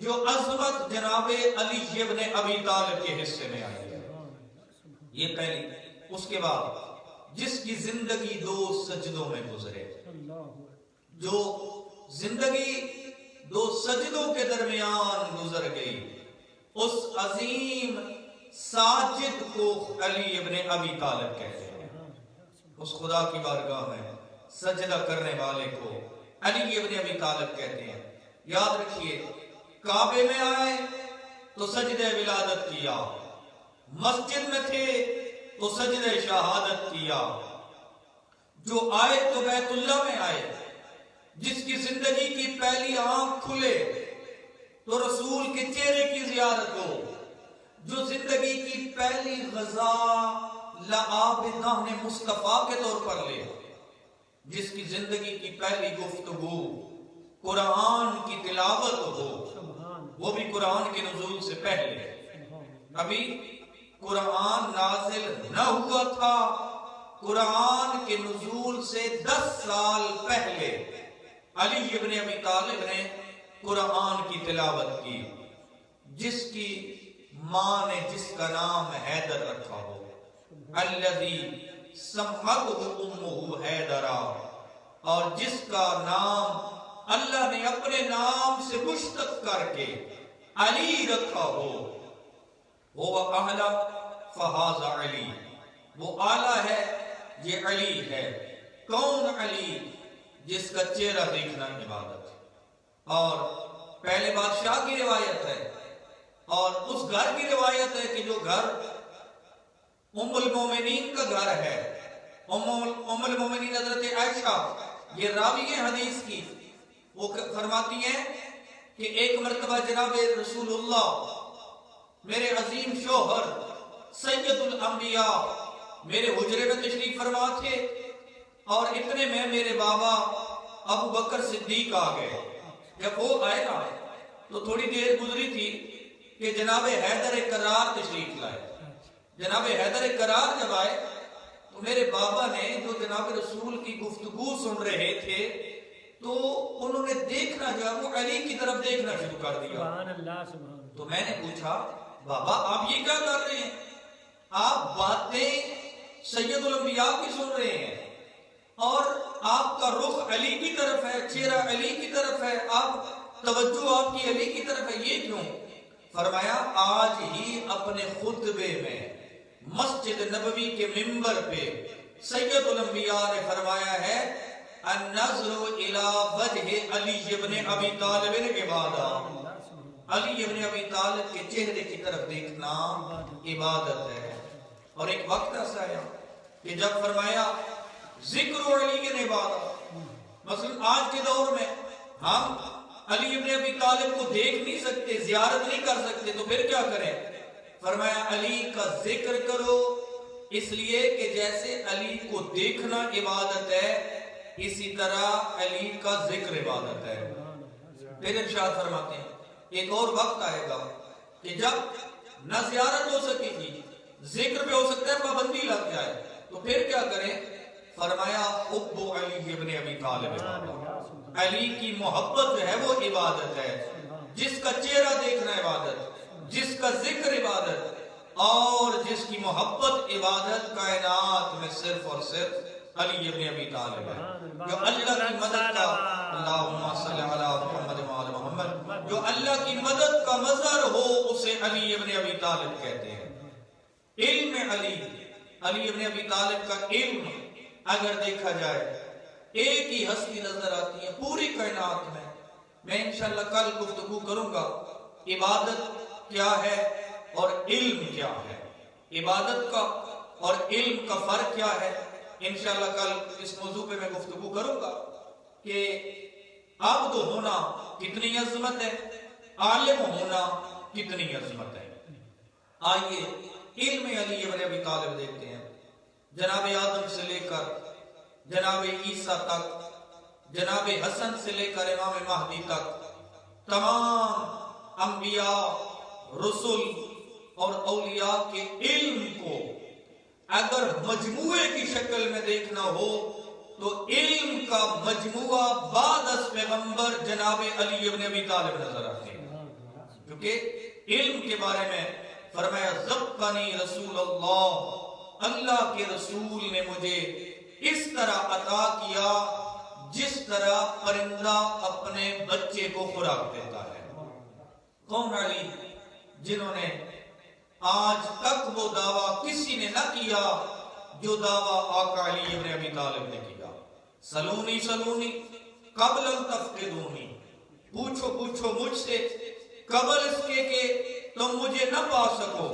جو عظمت جناب علی ابن ابی طالب کے حصے میں آئی ہے. یہ پہلی. اس کے بعد جس کی زندگی 2 سجدوں میں گزرے، جو زندگی 2 سجدوں کے درمیان گزر گئی، اس عظیم ساجد کو علی ابن ابی طالب کہتے ہیں. اس خدا کی بارگاہ میں سجدہ کرنے والے کو علی ابن ابی طالب کہتے ہیں. یاد رکھیے کعبے میں آئے تو سجدہ ولادت کیا، مسجد میں تھے تو سجدہ شہادت کیا. جو آئے تو بیت اللہ میں آئے، جس کی زندگی کی پہلی آنکھ کھلے تو رسول کے چہرے کی زیارت ہو، جو زندگی کی پہلی غذا لعابدان مصطفیٰ کے طور پر لے، جس کی زندگی کی پہلی گفتگو قرآن کی تلاوت ہو، وہ بھی قرآن کے نزول سے پہلے۔ ابھی قرآن نازل نہ ہوا تھا، قرآن کے نزول سے 10 سال پہلے علی ابن ابی طالب نے قرآن کی تلاوت کی، جس کی ماں نے جس کا نام حیدر رکھا ہو، الذی سمتہ امہ حیدرا، اور جس کا نام اللہ نے اپنے نام سے مشتق کر کے علی رکھا ہو، وہ اعلیٰ فہذا علی، وہ اعلیٰ ہے، یہ علی ہے۔ کون علی؟ جس کا چہرہ دیکھنا عبادت ہے، اور پہلے بادشاہ کی روایت ہے، اور اس گھر کی روایت ہے کہ جو گھر ام المومنین کا گھر ہے، ام المومنین حضرت عائشہ، یہ راوی حدیث کی، وہ فرماتی ہیں کہ ایک مرتبہ جناب رسول اللہ میرے عظیم شوہر سید الانبیاء میرے حجرے میں تشریف فرما تھے، اور اتنے میں میرے بابا ابو بکر صدیق آ گئے۔ جب وہ آئے نا تو تھوڑی دیر گزری تھی کہ جناب حیدر کرار تشریف لائے۔ جناب حیدر کرار جب آئے تو میرے بابا نے جو جناب رسول کی گفتگو سن رہے تھے تو انہوں نے دیکھنا جو وہ علی کی طرف دیکھنا شروع کر دیا۔ سبحان اللہ سبحان اللہ۔ تو میں نے پوچھا بابا آپ یہ کیا کر رہے ہیں؟ آپ باتیں سید الانبیاء کی سن رہے ہیں اور آپ کا رخ علی کی طرف ہے، چہرہ علی کی طرف ہے، آپ توجہ آپ کی علی کی طرف ہے، یہ کیوں؟ فرمایا آج ہی اپنے خطبے میں مسجد نبوی کے منبر پہ سید الانبیاء نے فرمایا ہے النظر الى وجہ علی ابن ابی طالب عبادہ، علی ابن ابی طالب کے چہرے کی طرف دیکھنا عبادت ہے۔ اور ایک وقت ایسا ہے کہ جب فرمایا ذکر علی کے عبادت، مثلا آج کے دور میں ہم علی ابن ابی طالب کو دیکھ نہیں سکتے، زیارت نہیں کر سکتے، تو پھر کیا کریں؟ فرمایا علی کا ذکر کرو، اس لیے کہ جیسے علی کو دیکھنا عبادت ہے اسی طرح علی کا ذکر عبادت ہے۔ پھر ارشاد فرماتے ہیں ایک اور وقت آئے گا کہ جب نہ زیارت ہو سکے گی، ذکر پہ ہو سکتا ہے پابندی لگ جائے، تو پھر کیا کریں؟ فرمایا حب علی ابن ابی طالب، علی کی محبت جو ہے وہ عبادت ہے، جس کا چہرہ دیکھنا عبادت، جس کا ذکر عبادت، اور جس کی محبت عبادت کائنات میں صرف اور صرف علی ابن ابی طالب ہے۔ جو اللہ کی مدد کا اللہم صلی علی محمد وعلی محمد، جو اللہ کی مدد کا مظہر ہو اسے علی ابن ابی طالب کہتے ہیں۔ علم علی ابن ابی طالب کا علم اگر دیکھا جائے ایک ہی ہستی نظر آتی ہے پوری کائنات میں۔ میں انشاءاللہ کل گفتگو کروں گا عبادت کیا ہے اور علم کیا ہے، عبادت کا اور علم کا فرق کیا ہے۔ انشاءاللہ کل اس موضوع پہ میں گفتگو کروں گا کہ عبد ہونا کتنی عظمت ہے، عالم ہونا کتنی عظمت ہے۔ آئیے علم علی ابن ابی طالب دیکھتے ہیں۔ جناب آدم سے لے کر جناب عیسیٰ تک، جناب حسن سے لے کر امام مہدی تک، تمام انبیاء، رسل اور اولیاء کے علم کو اگر مجموعے کی شکل میں دیکھنا ہو تو علم کا مجموعہ بعد از پیغمبر جناب علی ابن ابی طالب نظر آتے ہیں، کیونکہ علم کے بارے میں فرمایا ذقنی رسول اللہ کے رسول نے مجھے اس طرح عطا کیا جس طرح پرندہ اپنے بچے کو خوراک دیتا ہے۔ کون علی؟ جنہوں نے آج تک وہ دعویٰ کسی نے نہ کیا جو دعویٰ آقا علی ابن ابی طالب نے کیا۔ سلونی سلونی قبل ان تفقدونی، پوچھو پوچھو مجھ سے قبل اس کے کہ تم مجھے نہ پا سکو۔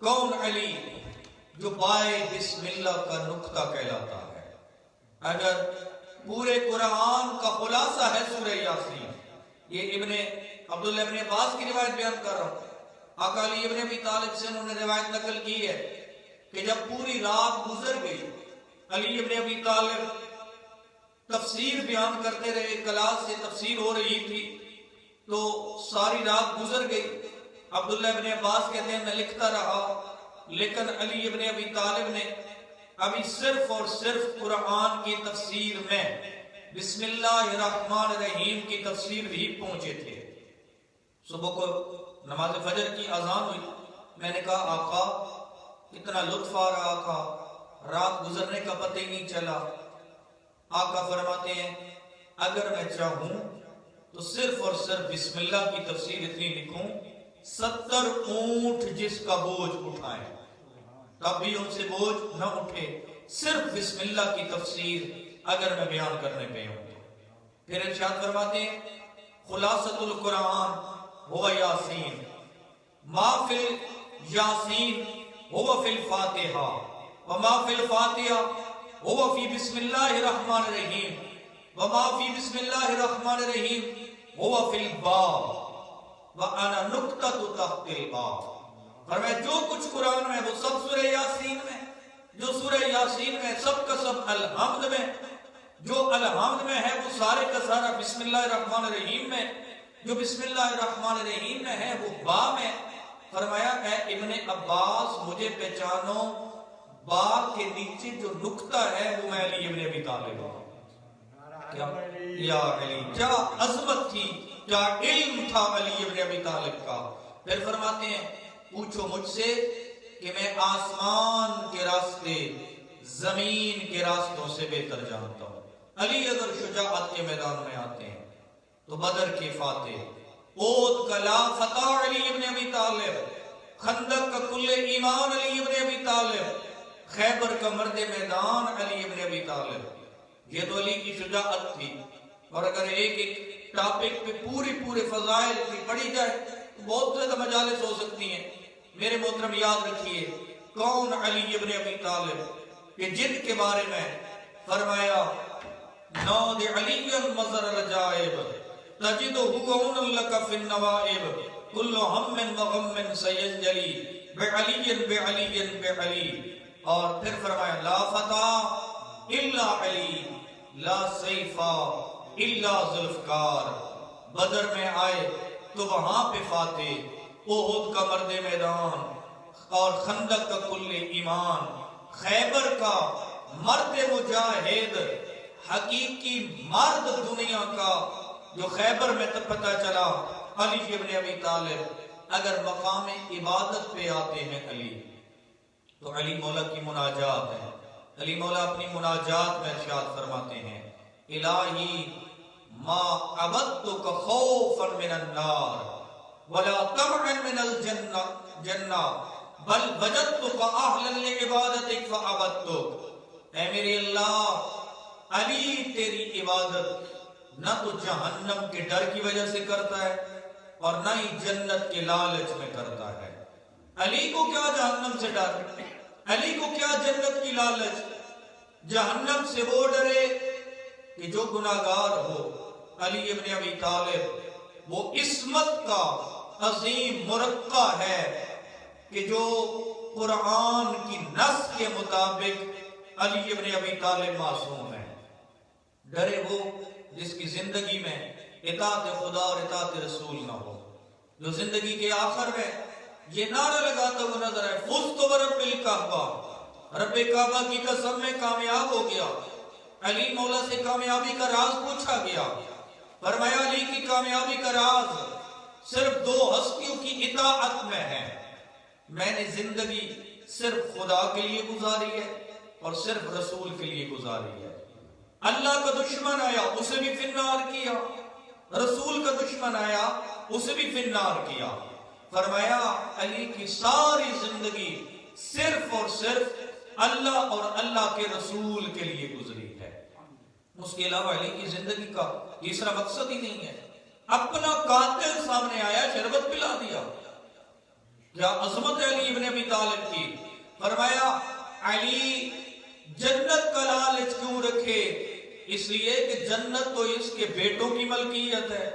کون علی؟ جو بائے بسم اللہ کا نقطہ کہلاتا ہے۔ اگر پورے قرآن کا خلاصہ ہے سورہ یاسین، یہ عبداللہ ابن عباس کی روایت بیان کر رہا ہوں، آقا علی ابن ابی طالب سے انہوں نے روایت نقل کی ہے کہ جب پوری رات گزر گئی، علی ابن ابی طالب تفسیر بیان کرتے رہے، کلاس سے تفسیر ہو رہی تھی، تو ساری رات گزر گئی۔ عبداللہ ابن عباس کہتے ہیں میں لکھتا رہا، لیکن علی ابن ابی طالب نے ابھی صرف اور صرف قرآن کی تفسیر میں بسم اللہ الرحمن الرحیم کی تفسیر بھی پہنچے تھے۔ صبح کو نماز فجر کی اذان ہوئی، میں نے کہا آقا کتنا لطف آ رہا تھا، رات گزرنے کا پتہ ہی نہیں چلا۔ آقا فرماتے ہیں اگر میں چاہوں تو صرف اور صرف بسم اللہ کی تفسیر اتنی لکھوں 70 اونٹ جس کا بوجھ اٹھائیں، تب بھی ان سے بوجھ نہ اٹھے، صرف بسم اللہ کی تفسیر اگر میں بیان کرنے پہ ہوں۔ پھر ارشاد فرماتے ہیں خلاصۃ القرآن ہوا یاسین، ما فی یاسین ہوا فی الفاتحہ، وما فی الفاتحہ ہوا فی بسم اللہ الرحمن الرحیم، وما فی بسم اللہ الرحمن الرحیم ہوا فی الباب، وَأَنَا نُقْتَةُ تَحْتِ الْبَابِ۔ فرمایا جو کچھ قرآن میں وہ سب سورہ یاسین میں، جو سورہ یاسین میں سب کا سب الحمد میں، جو الحمد میں ہے وہ سارے کا سارا بسم اللہ الرحمن الرحیم میں، جو بسم اللہ الرحمن الرحیم میں ہے وہ با میں۔ فرمایا اے ابن عباس مجھے پہچانو، با کے نیچے جو نقطہ ہے وہ میں علی ابن ابی طالب ہوں۔ یا علی، کیا عظمت تھی، کیا علم تھا علی ابن ابی طالب کا۔ پھر فرماتے ہیں پوچھو مجھ سے کہ میں آسمان کے راستے زمین کے راستوں سے بہتر جانتا ہوں۔ علی اگر شجاعت کے میدان میں آتے ہیں تو بدر کے فاتح، احد کا لا فتح علی ابن ابی طالب، خندق کا کل ایمان علی ابن ابی طالب، خیبر کا مرد میدان علی ابن ابی طالب۔ یہ تو علی کی شجاعت تھی، اور اگر ایک ایک ٹاپک پہ پورے فضائل کی پڑھی جائے تو بہت زیادہ مجالس ہو سکتی ہیں۔ میرے محترم یاد رکھیے کون علی ابن ابی طالب کہ جن کے بارے میں فرمایا نود علی مظہر العجائب تجدہ عون لک فی النوائب کل ہم و غم سینجلی بعلی بعلی بعلی۔ اور پھر فرمایا لا فتح الا علی لا سیف الا ذوالفقار۔ بدر میں آئے تو وہاں پہ فاتح، احد کا مرد میدان اور خندق کا کل ایمان، خیبر کا مرد مجاہد، حقیقی مرد دنیا کا جو خیبر میں تب پتہ چلا علی ابن ابی طالب۔ اگر مقام عبادت پہ آتے ہیں علی تو علی مولا کی مناجات ہے۔ علی مولا اپنی مناجات میں ارشاد فرماتے ہیں الہی ما عبدتک خوفا من النار ولا طمعا من الجنہ بل وجدتک اہلا لعبادتک فعبدتک۔ اے میرے اللہ، علی تیری عبادت نہ تو جہنم کے ڈر کی وجہ سے کرتا ہے اور نہ ہی جنت کے لالچ میں کرتا ہے۔ علی کو کیا جہنم سے ڈر، علی کو کیا جنت کی لالچ؟ جہنم سے وہ ڈرے کہ جو گناہگار ہو۔ علی ابن ابی طالب وہ عصمت کا عظیم مرقع ہے کہ جو قرآن کی نص کے مطابق علی ابن ابی طالب معصوم ہے۔ ڈرے وہ جس کی زندگی میں اطاعت خدا اور اطاعت رسول نہ ہو، جو زندگی کے آخر میں یہ نعرہ لگاتا ہوا نظر ہے فزت برب الکعبہ، رب کعبہ کی قسم میں کامیاب ہو گیا۔ علی مولا سے کامیابی کا راز پوچھا گیا، فرمایا علی کی کامیابی کا راز صرف دو ہستیوں کی اطاعت میں ہے۔ میں نے زندگی صرف خدا کے لیے گزاری ہے اور صرف رسول کے لیے گزاری ہے۔ اللہ کا دشمن آیا اسے بھی فی النار کیا، رسول کا دشمن آیا اسے بھی فی النار کیا۔ فرمایا علی کی ساری زندگی صرف اور صرف اللہ اور اللہ کے رسول کے لیے گزری ہے۔ اس کے علاوہ علی کی زندگی کا تیسرا مقصد ہی نہیں ہے۔ اپنا قاتل سامنے آیا شربت پلا دیا۔ کیا عظمت ہے علی ابن ابی طالب کی۔ فرمایا علی جنت کا لالچ کیوں رکھے؟ اس لیے کہ جنت تو اس کے بیٹوں کی ملکیت ہے،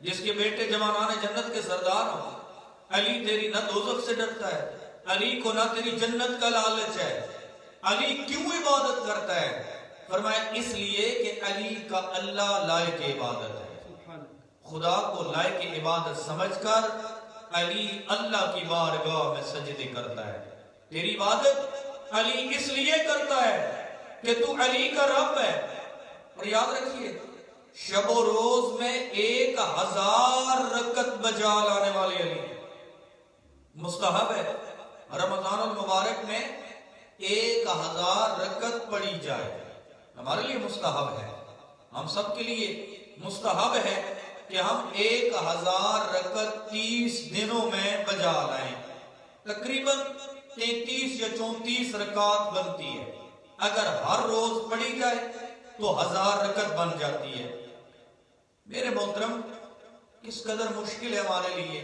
جس کے بیٹے جوانان جنت کے سردار ہوں۔ علی تیری نہ دوزخ سے ڈرتا ہے، علی کو نہ تیری جنت کا لالچ ہے، علی کیوں عبادت کرتا ہے؟ فرمایا اس لیے کہ علی کا اللہ لائق عبادت ہے، خدا کو لائق عبادت سمجھ کر علی اللہ کی بارگاہ میں سجدے کرتا ہے۔ تیری عبادت علی اس لیے کرتا ہے کہ تو علی کا رب ہے۔ اور یاد رکھیے شب و روز میں 1000 رکعت بجا لانے والے علی مستحب ہے رمضان المبارک میں 1000 رکعت پڑھی جائے، ہمارے لیے مستحب ہے، ہم سب کے لیے مستحب ہے کہ ہم 1000 رکعت 30 دنوں میں بجا لائیں۔ تقریباً 33 یا 34 رکعت بنتی ہے، اگر ہر روز پڑھی جائے تو 1000 رکعت بن جاتی ہے۔ میرے محترم، کس قدر مشکل ہے ہمارے لیے،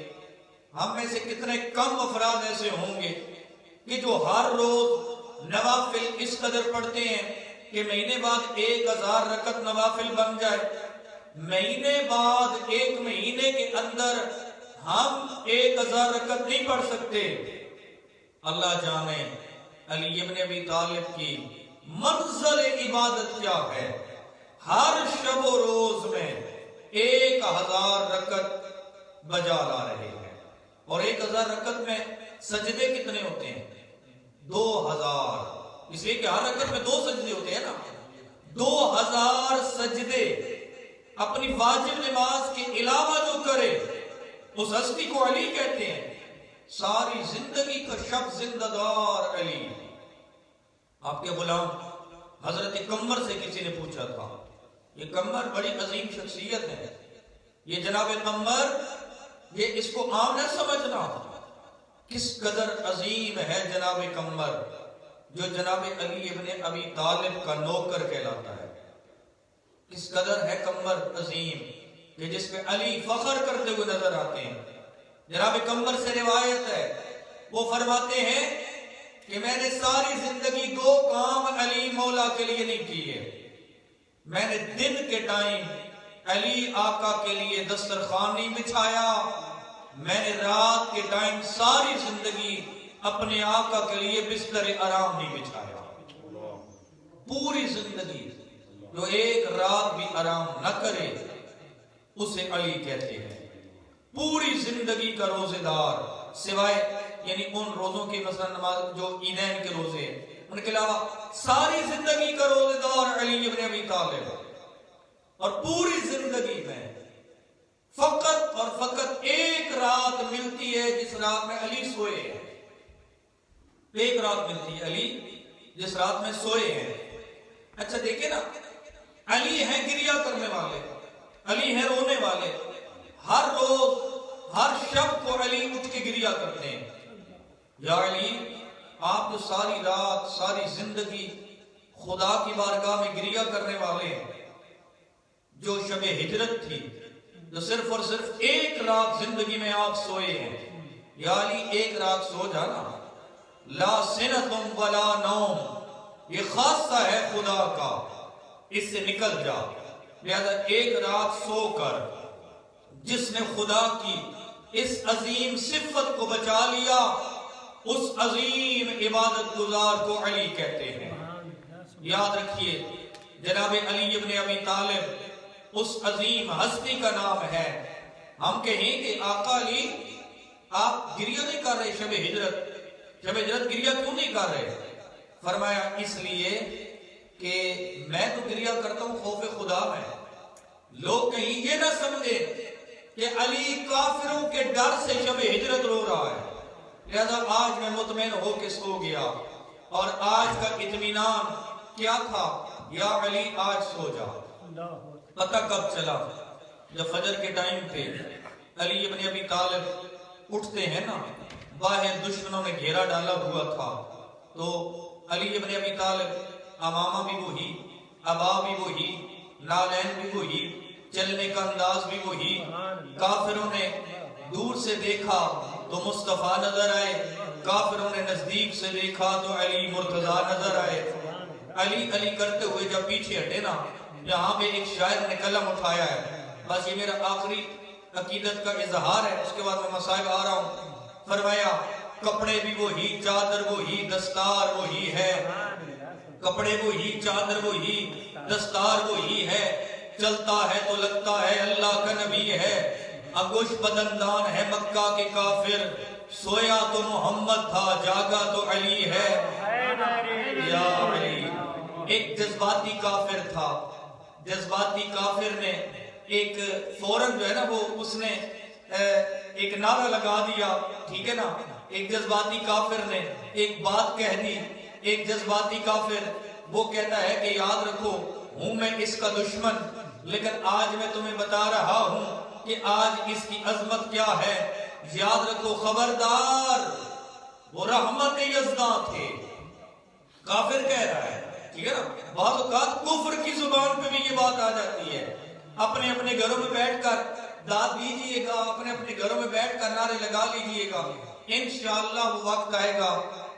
ہم میں سے کتنے کم افراد ایسے ہوں گے کہ جو ہر روز نوافل اس قدر پڑھتے ہیں کہ مہینے بعد 1000 رکعت نوافل بن جائے، مہینے بعد 1 مہینے کے اندر ہم 1000 رکعت نہیں پڑھ سکتے۔ اللہ جانے علی ابن ابی طالب کی منزل عبادت کیا ہے، ہر شب و روز میں 1000 رکعت بجا لا رہے ہیں، اور 1000 رکعت میں سجدے کتنے ہوتے ہیں؟ 2000، اس لیے کہ ہر رکعت میں 2 سجدے ہوتے ہیں نا، 2000 سجدے اپنی واجب نماز کے علاوہ جو کرے اس ہستی کو علی کہتے ہیں۔ ساری زندگی کا شب زندہ دار علی۔ آپ کے غلام حضرت قمر سے کسی نے پوچھا تھا، یہ قمر بڑی عظیم شخصیت ہے، یہ جناب قمر، یہ اس کو عام نہ سمجھنا، کس قدر عظیم ہے جناب قمر جو جناب علی ابن ابی طالب کا نوکر کہلاتا ہے۔ کس قدر ہے قمر عظیم کہ جس پہ علی فخر کرتے ہوئے نظر آتے ہیں۔ جناب قمر سے روایت ہے، وہ فرماتے ہیں کہ میں نے ساری زندگی 2 کام علی مولا کے لیے نہیں کیے۔ میں نے دن کے ٹائم علی آقا کے لیے دسترخوان نہیں بچھایا، میں نے رات کے ٹائم ساری زندگی اپنے آقا کے لیے بستر آرام نہیں بچھایا۔ پوری زندگی جو ایک رات بھی آرام نہ کرے اسے علی کہتے ہیں۔ پوری زندگی کا روزے دار، سوائے یعنی ان روزوں کی مثلا نماز جو عیدین کے روزے ہیں، ان کے علاوہ ساری زندگی کا روزے دار علی ابن ابی طالب، اور پوری زندگی میں فقط اور فقط ایک رات ملتی ہے جس رات میں علی سوئے ہیں، ایک رات ملتی ہے علی جس رات میں سوئے ہیں۔ اچھا دیکھیں نا، علی ہیں گریہ کرنے والے، علی ہیں رونے والے، ہر روز ہر شب کو علی اٹھ کے گریہ کرتے ہیں۔ یا علی، آپ جو ساری رات ساری زندگی خدا کی بارگاہ میں گریہ کرنے والے ہیں، جو شب ہجرت تھی، جو صرف اور صرف ایک رات زندگی میں آپ سوئے ہیں، یا علی ایک رات سو جانا، لا سنتم ولا نوم، یہ خاصہ ہے خدا کا، اس سے نکل جا۔ لہذا ایک رات سو کر جس نے خدا کی اس عظیم صفت کو بچا لیا، اس عظیم عبادت گزار کو علی کہتے ہیں۔ یاد رکھیے جناب علی ابن ابی طالب اس عظیم ہستی کا نام ہے۔ ہم کہیں کہ آقا علی آپ گریہ نہیں کر رہے شب ہجرت گریہ کیوں نہیں کر رہے؟ فرمایا اس لیے کہ میں تو گریہ کرتا ہوں خوف خدا میں، لوگ کہیں یہ نہ سمجھے کہ علی کافروں کے ڈر سے شب ہجرت رو رہا ہے، لہذا آج میں مطمئن ہو کے سو گیا، اور آج کا اطمینان کیا تھا؟ یا علی آج سو جا۔ پتہ کب چلا؟ جب فجر کے ٹائم پہ علی ابن ابی طالب اٹھتے ہیں نا، باہر دشمنوں نے گھیرا ڈالا ہوا تھا، تو علی ابن ابی طالب امامہ بھی وہی، ابا بھی وہی، نالین بھی وہی، چلنے کا انداز بھی وہی۔ کافروں نے دور سے دیکھا تو مصطفیٰ نظر آئے، کافروں نے نزدیک سے دیکھا تو علی مرتضیٰ نظر آئے۔ علی علی کرتے ہوئے جب پیچھے ہٹے نا، یہاں پہ ایک شاعر نے قلم اٹھایا ہے، بس یہ میرا آخری عقیدت کا اظہار ہے، اس کے بعد میں مصائب آ رہا ہوں۔ فرمایا کپڑے بھی وہی، چادر وہی، دستار وہی ہے، کپڑے وہی، چادر وہی، دستار وہی ہے، چلتا ہے تو لگتا ہے اللہ کا نبی ہے، اگوش بدندان ہے مکہ کے کافر، سویا تو محمد تھا، جاگا تو علی ہے، یا علی۔ ایک جذباتی کافر تھا، جذباتی کافر نے ایک فوراً جو ہے نا وہ اس نے ایک نعرہ لگا دیا، ٹھیک ہے نا، ایک جذباتی کافر نے ایک بات کہہ دی، ایک جذباتی کافر وہ کہتا ہے کہ یاد رکھو ہوں میں اس کا دشمن، لیکن آج میں تمہیں بتا رہا ہوں کہ آج اس کی عظمت کیا ہے، یاد رکھو خبردار، وہ رحمت یزداں تھے، کافر کہہ رہا ہے، ٹھیک ہے نا۔ بعض اوقات کفر کی زبان پہ بھی یہ بات آ جاتی ہے، اپنے اپنے گھروں میں بیٹھ کر داد دیجئے گا، اپنے اپنے گھروں میں بیٹھ کر نعرے لگا لیجئے گا، انشاءاللہ وہ وقت آئے گا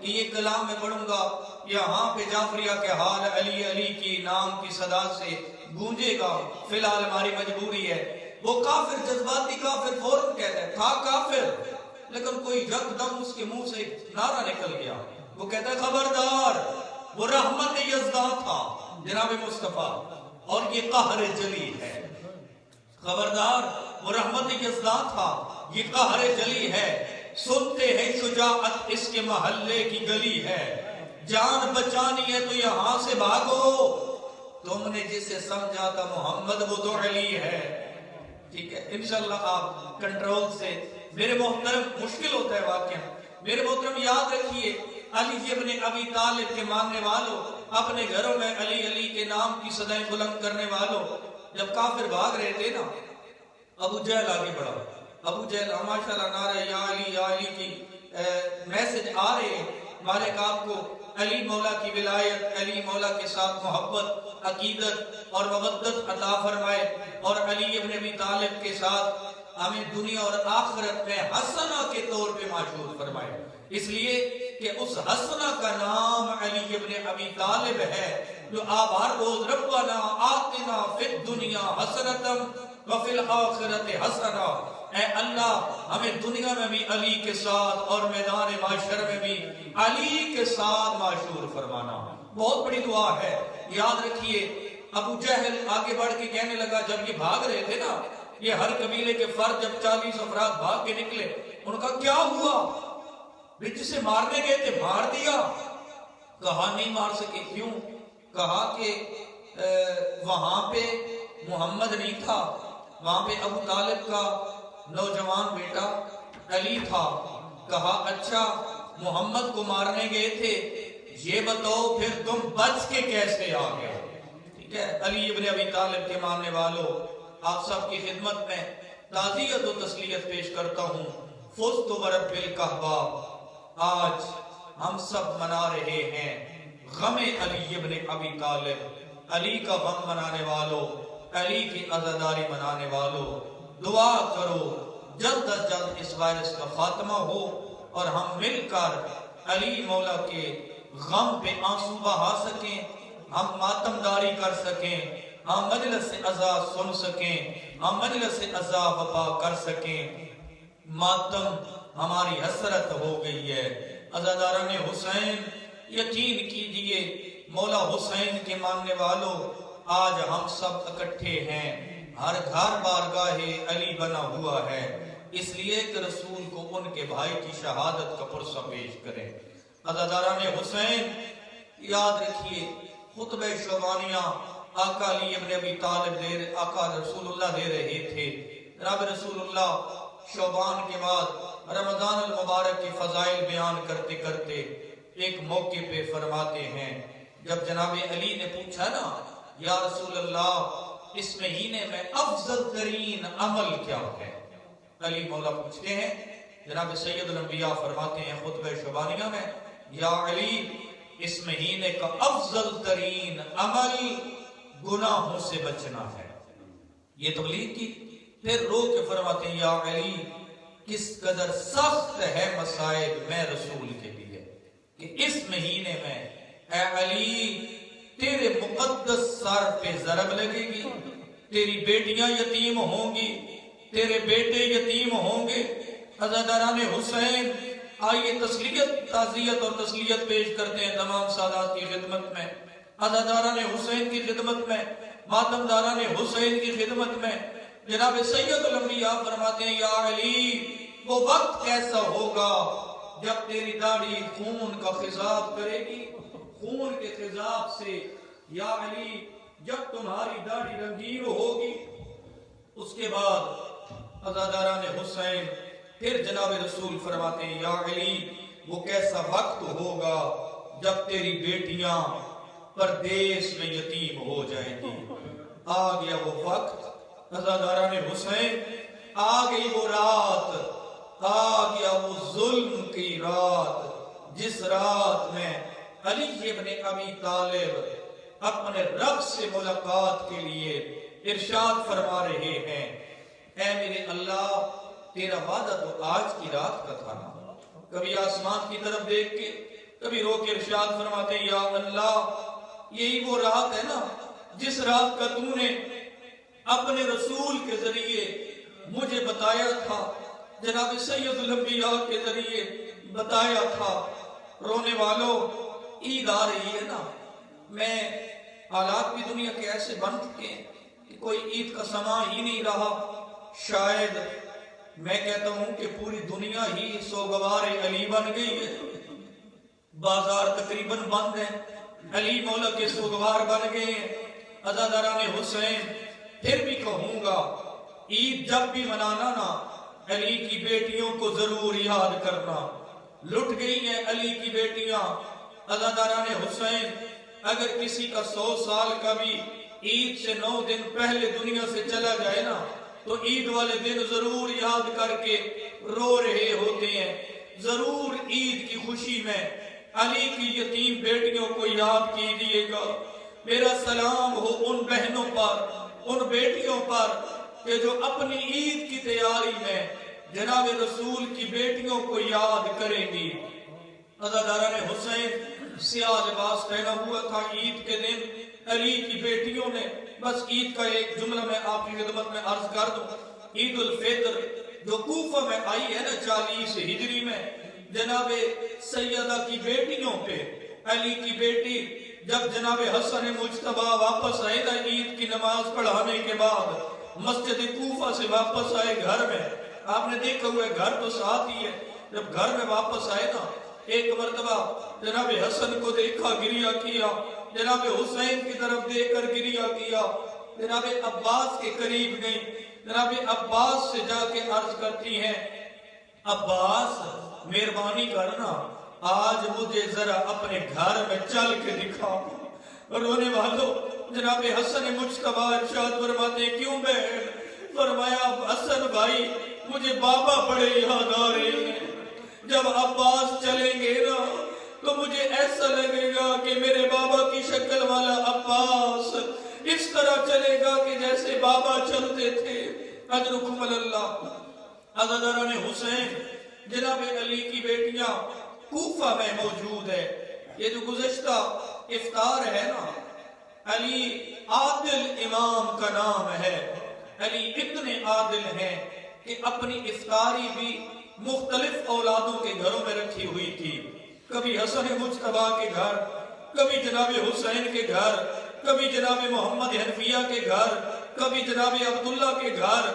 کہ یہ کلام میں پڑھوں گا، یہاں پہ جعفریہ کے حال علی علی کی نام کی صدا سے گونجے گا، فی الحال ہماری مجبوری ہے۔ وہ کافر، جذباتی کافر فوراً کہتا ہے، تھا کافر لیکن کوئی یکدم اس کے منہ سے نعرہ نکل گیا، وہ کہتا ہے خبردار، وہ رحمت یزداں تھا جناب مصطفیٰ، اور یہ قہر جلی ہے، خبردار، وہ رحمت یزداں تھا، یہ قہر جلی ہے، سنتے ہیں شجاعت اس کے محلے کی گلی ہے، جان بچانی ہے تو یہاں سے بھاگو، تم نے جسے سمجھا تھا محمد وہ تو علی ہے، ٹھیک ہے۔ انشاءاللہ آپ کنٹرول سے، میرے محترم مشکل ہوتا ہے واقعہ، میرے محترم یاد رکھیے، علی ابن ابی طالب کے ماننے والوں، اپنے گھروں میں علی علی کے نام کی صدائیں بلند کرنے والوں، جب کافر بھاگ رہے تھے نا، ابو جہل آگے بڑھا، ابو جہل ماشاءاللہ نعرہ یا علی کی میسج آ رہے ہیں، مالک آپ کو علی مولا کی ولایت، علی مولا کے ساتھ محبت، عقیدت اور مودت عطا فرمائے، اور علی ابن ابی طالب کے ساتھ ہمیں دنیا اور آخرت میں حسنہ کے طور پہ معشور فرمائے، اس لیے کہ اس حسنہ کا نام علی ابن ابی طالب ہے، جو آپ ہر روز ربنا آتنا فی الدنیا حسنۃ وفی الآخرۃ حسنہ، اے اللہ ہمیں دنیا میں بھی علی کے ساتھ اور میدان معاشر میں بھی علی کے ساتھ معشور فرمانا، بہت بڑی دعا ہے۔ یاد رکھیے ابو جہل آگے بڑھ کے کہنے لگا، جب یہ بھاگ رہے تھے نا، یہ ہر قبیلے کے فرد جب 40 افراد بھاگ کے نکلے، ان کا کیا ہوا، جسے مارنے گئے تھے مار دیا، کہا نہیں مار سکے، کیوں؟ کہا کہ وہاں پہ محمد نہیں تھا، وہاں پہ ابو طالب کا نوجوان بیٹا علی تھا، کہا اچھا محمد کو مارنے گئے تھے، یہ بتاؤ پھر تم بچ کے کیسے آ گئے، ٹھیک ہے۔ علی ابن ابی طالب کے ماننے والوں، آپ سب کی خدمت میں تعزیت و تسلیت پیش کرتا ہوں، فزت ورب الکعبہ، آج ہم سب منا رہے ہیں غم علی ابن ابی طالب، علی کا غم منانے والوں، علی کی عزاداری منانے والوں، دعا کرو جلد از جلد اس وائرس کا خاتمہ ہو اور ہم مل کر علی مولا کے غم پہ آنسو بہا سکیں، ہم ماتم داری کر سکیں، ہم مجلس عزا سن سکیں، ہم مجلس عزا وفا کر سکیں۔ ماتم ہماری حسرت ہو گئی ہے، عزاداران حسین یقین کیجئے، مولا حسین کے ماننے والوں، آج ہم سب اکٹھے ہیں، ہر گھر بارگاہ علی بنا ہوا ہے، اس لیے کہ رسول کو ان کے بھائی کی شہادت کا پرسہ پیش کریں۔ عزاداران حسین یاد رکھیے، خطبہ شعبانیہ آقا علی ابن ابی طالب آقا رسول اللہ دے رہے تھے، جناب رسول اللہ شعبان کے بعد رمضان المبارک کی فضائل بیان کرتے کرتے ایک موقع پہ فرماتے ہیں، جب جناب علی نے پوچھا نا یا رسول اللہ اس مہینے میں افضل ترین عمل کیا ہے، علی مولا پوچھتے ہیں، جناب سید الانبیاء فرماتے ہیں خطبہ شعبانیہ میں، یا علی اس مہینے کا افضل ترین عمل گناہوں سے بچنا ہے، یہ تبلیغ کی۔ پھر رو کے فرماتے ہیں، یا علی کس قدر سخت ہے مصائب میں رسول کے لیے کہ اس مہینے میں اے علی تیرے مقدس سر پہ ضرب لگے گی، تیری بیٹیاں یتیم ہوں گی، تیرے بیٹے یتیم ہوں گے۔ عزاداران حسین آئیے تسلیت تعزیت اور تسلیت پیش کرتے ہیں تمام سادات کی خدمت میں، عزاداران حسین کی خدمت میں، ماتمداران حسین کی خدمت میں۔ جناب سید الانبیاء فرماتے ہیں یا علی وہ وقت کیسا ہوگا جب تیری داڑھی خون کا خضاب کرے گی، خون کے خضاب سے یا علی جب تمہاری داڑھی رنگین ہوگی۔ اس کے بعد عزاداران حسین پھر جناب رسول فرماتے ہیں یا علی وہ کیسا وقت ہوگا جب تیری بیٹیاں پردیس میں یتیم ہو جائیں گی۔ آ گیا وہ وقت عزاداران حسین، آ گئی وہ رات، آ گیا وہ ظلم کی رات، جس رات میں علی ابن ابی طالب اپنے رب سے ملاقات کے لیے ارشاد فرما رہے ہیں اے میرے اللہ تیرا وعدہ تو آج کی رات کا تھا نا۔ کبھی آسمان کی طرف دیکھ کے کبھی رو کے ارشاد فرماتے ہیں یا اللہ یہی وہ رات ہے نا جس رات کا تو نے اپنے رسول کے ذریعے مجھے بتایا تھا، جناب سید الانبیاء کے ذریعے بتایا تھا۔ رونے والوں عید آ رہی ہے نا، میں حالات بھی دنیا کے ایسے بن چکے ہیں کہ کوئی عید کا سماں ہی نہیں رہا۔ شاید میں کہتا ہوں کہ پوری دنیا ہی سوگوار علی بن گئی ہے، بازار تقریباً بند ہیں، علی مولا کے سوگوار بن گئے ہیں۔ عزاداران حسین پھر بھی کہوں گا عید جب بھی منانا نا علی کی بیٹیوں کو ضرور یاد کرنا۔ لٹ گئی ہیں علی کی بیٹیاں۔ عزاداران حسین اگر کسی کا 100 سال کا بھی عید سے 9 دن پہلے دنیا سے چلا جائے نا تو عید والے دن ضرور یاد کر کے رو رہے ہوتے ہیں۔ ضرور عید کی خوشی میں علی کی یتیم بیٹیوں کو یاد کیجیے گا۔ میرا سلام ہو ان بہنوں پر، ان بیٹیوں پر کہ جو اپنی عید کی تیاری میں جناب رسول کی بیٹیوں کو یاد کریں گی۔ عزاداران حسین سیاہ لباس پہنا ہوا تھا عید کے دن علی کی بیٹیوں نے۔ بس عید کا ایک جملہ میں آپ کی خدمت میں عرض کر دوں۔ عید الفطر جو کوفہ میں آئی ہے نا 40 ہجری میں، جناب سیدہ کی بیٹیوں پہ علی کی بیٹی جب جناب حسن مجتبیٰ واپس آئے نا عید کی نماز پڑھانے کے بعد مسجد کوفہ سے واپس آئے گھر میں، آپ نے دیکھا ہوا ہے گھر تو ساتھ ہی ہے، جب گھر میں واپس آئے نا ایک مرتبہ جناب حسن کو دیکھا گریہ کیا، جناب حسین کی طرف دیکھ کر گریہ کیا، جناب عباس کے قریب گئی، جناب عباس سے جا کے عرض کرتی ہیں عباس مہربانی کرنا آج مجھے ذرا اپنے گھر میں چل کے دکھا۔ رونے والوں جناب حسن مجتبیٰ ارشاد فرماتے ہیں کیوں بہن؟ فرمایا حسن بھائی مجھے بابا بڑے یاد آ رہے ہیں، جب عباس چلیں گے نا تو مجھے ایسا لگے گا کہ میرے بابا کی شکل والا عباس اس طرح چلے گا کہ جیسے بابا چلتے تھے۔ اجرکم اللہ۔ عزاداران حسین جناب علی کی بیٹیاں کوفہ میں موجود ہے۔ یہ جو گزشتہ افطار ہے نا علی عادل امام کا نام ہے، علی اتنے عادل ہیں کہ اپنی افطاری بھی مختلف اولادوں کے گھروں میں رکھی ہوئی تھی، کبھی حسن مجتبیٰ کے گھر، کبھی جناب حسین کے گھر، کبھی جناب محمد حنفیہ کے گھر، کبھی جناب عبداللہ کے گھر،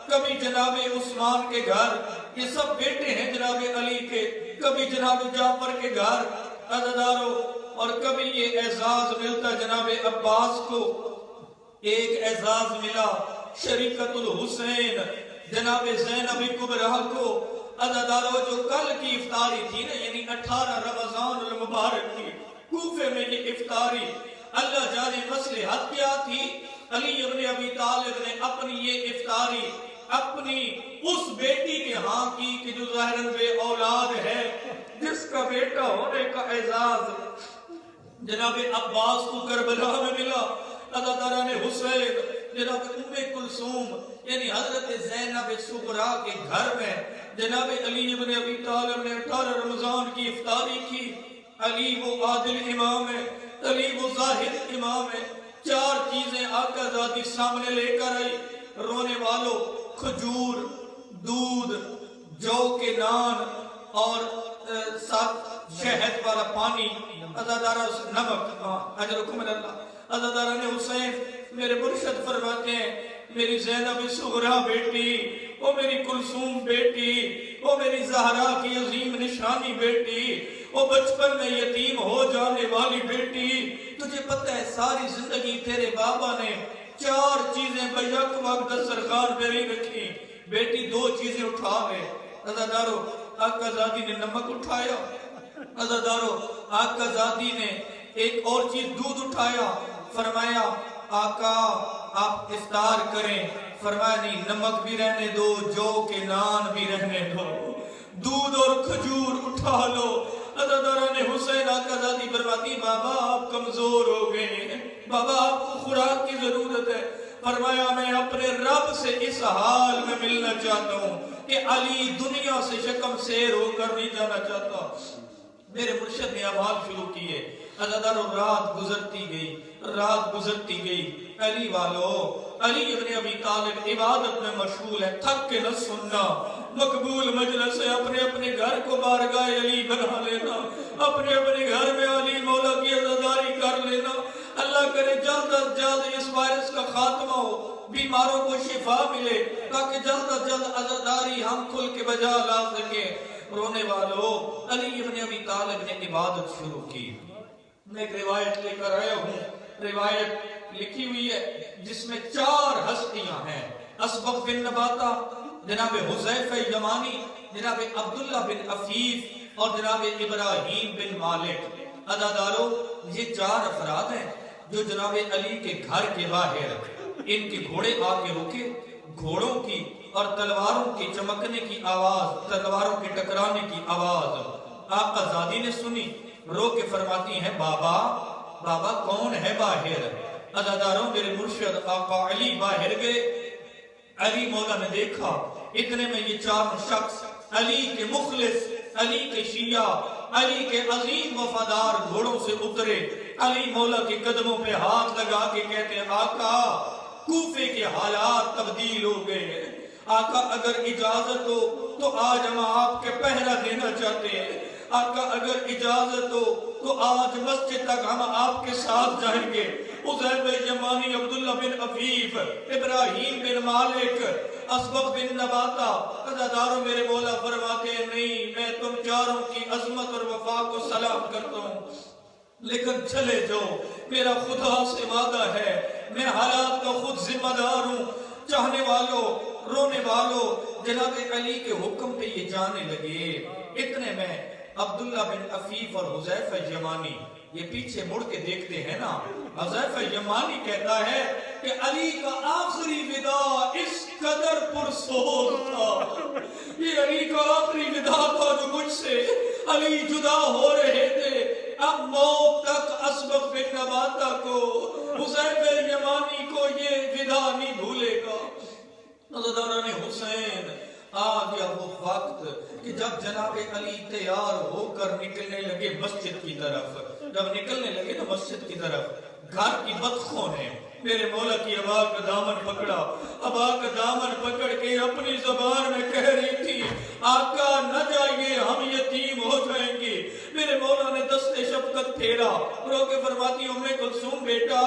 کبھی جناب عثمان کے گھر، یہ سب بیٹے ہیں جناب علی کے، کبھی جناب جعفر کے گھر عزاداروں، اور کبھی یہ اعزاز ملتا جناب عباس کو، ایک اعزاز ملا شریکت الحسین جناب زینب کبریٰ کو۔ عزاداروں جو کل کی افطاری تھی نا یعنی 18 رمضان المبارک کی کوفے میں یہ افطاری، اللہ جانے مصلحت کیا تھی، علی ابن ابی طالب نے اپنی یہ افطاری اپنی اس بیٹی کے ہاں کی کہ جو ظاہراً بے اولاد ہے، جس کا بیٹا ہونے کا اعزاز جناب عباس کو کربلا میں ملا۔ عزاداران حسین جناب کلثوم یعنی حضرت زینب صغریٰ کے گھر میں جناب علی ابن ابی طالب نے 18 رمضان کی افطاری کی۔ علی وہ عادل امام ہے، علی وہ زاہد امام ہے۔ 4 چیزیں آقا زادی سامنے لے کر آئی۔ رونے والوں کھجور، دودھ، جو کے نان اور ساتھ شہد والا پانی، عزادارہ نمک، اجرکم من اللہ۔ عزادارہ نے حسین میرے مرشد فرماتے ہیں میری زینب صغرا بیٹی، او میری کلثوم بیٹی، او میری زہرا کی عظیم نشانی بیٹی، او بچپن میں یتیم ہو جانے والی بیٹی، تجھے پتہ ہے ساری زندگی تیرے بابا نے 4 چیزیں بیک وقت دسترخوان پہ نہیں رکھی، بیٹی 2 چیزیں اٹھاوے۔ عزادارو آقا زادی نے نمک اٹھایا، عزادارو آقا زادی نے ایک اور چیز دودھ اٹھایا، فرمایا آقا آپ افطار کریں، فرمایا نہیں نمک بھی رہنے دو، جو کہ نان بھی رہنے دو، دودھ اور کھجور اٹھا لو۔ عزادارہ نے حسین آقا زادی فرماتی بابا آپ کمزور ہو گئے ہیں، بابا آپ کو خوراک کی ضرورت ہے۔ فرمایا میں اپنے رب سے اس حال میں ملنا چاہتا ہوں کہ علی دنیا سے شکم سیر ہو کر نہیں جانا چاہتا۔ میرے مرشد نے اعمال شروع کیے، عزاداروں رات گزرتی گئی، رات گزرتی گئی، علی والو، علی ابن ابی طالب عبادت میں مشغول ہے، تھک کے نہ سننا، مقبول مجلس ہے، اپنے اپنے گھر کو بارگاہ علی بنا لینا، اپنے اپنے گھر میں علی مولا کی عزاداری کر لینا۔ اللہ کرے جلد از جلد اس وائرس کا خاتمہ ہو، بیماروں کو شفا ملے، تاکہ جلد از جلد عزاداری ہم کھل کے بجا لا سکے۔ رونے والو، علی ابن ابی طالب نے عبادت شروع کی۔ میں ایک روایت لے کر آیا ہوں، روایت لکھی ہوئی ہے جس میں 4 ہستیاں ہیں، اسبغ بن نباتہ، جناب حذیفہ یمانی، جناب عبداللہ بن عفیف اور جناب ابراہیم بن مالک۔ عزادارو یہ 4 افراد ہیں جو جناب علی کے گھر کے باہر ان کے گھوڑے آ کے رکے، گھوڑوں کی اور تلواروں کی چمکنے کی آواز، تلواروں کے ٹکرانے کی آواز آقا زادی نے سنی، رو کے فرماتی ہیں بابا بابا کون ہے باہر؟ عزاداروں میرے مرشد آقا علی باہر گئے، علی مولا نے دیکھا، اتنے میں یہ 4 شخص علی کے مخلص، علی کے شیعہ، علی کے عظیم وفادار گھوڑوں سے اترے، علی مولا کے قدموں پہ ہاتھ لگا کے کہتے ہیں آقا کوفے کے حالات تبدیل ہو گئے ہیں، آقا اگر اجازت ہو تو آج ہم آپ کے پہرہ دینا چاہتے ہیں، آقا اگر اجازت ہو تو آج مسجد تک ہم آپ کے ساتھ جائیں گے۔ حذیفہ یمانی، عبداللہ بن عفیف، ابراہیم بن مالک، اسبغ بن نباتہ، عزاداروں میرے مولا فرماتے ہیں نہیں میں تم 4 کی عظمت اور وفا کو سلام کرتا ہوں، لیکن چلے جاؤ، میرا خدا سے وعدہ ہے، میں حالات کا خود ذمہ دار ہوں۔ چاہنے والوں، رونے والوں، جناب علی کے حکم پہ یہ جانے لگے، اتنے میں عبداللہ بن عفیف اور حذیفہ یمانی یہ پیچھے مڑ کے دیکھتے ہیں نا، حذیفہ یمانی کہتا ہے کہ علی کا آخری وداع اس قدر پرسوز تھا، یہ علی کا آخری وداع تھا جو مجھ سے علی جدا ہو رہے تھے، اب موت تک اسبغ بن نباتہ کو، حذیفہ یمانی کو یہ وداع نہیں بھولے گا۔ عزاداران حسین آ گیا وہ وقت کہ جب جناب علی تیار ہو کر نکلنے لگے مسجد کی طرف، جب نکلنے لگے نا مسجد کی طرف، گھر کی بدخوں نے میرے مولا کی ابا کا دامن پکڑا، ابا کا دامن پکڑ کے اپنی زبان میں کہہ رہی تھی آقا نہ جائیے ہم یتیم ہو جائیں گے۔ میرے مولا نے دست شفقت پھیرا، رو کے فرماتی ام کلثوم بیٹا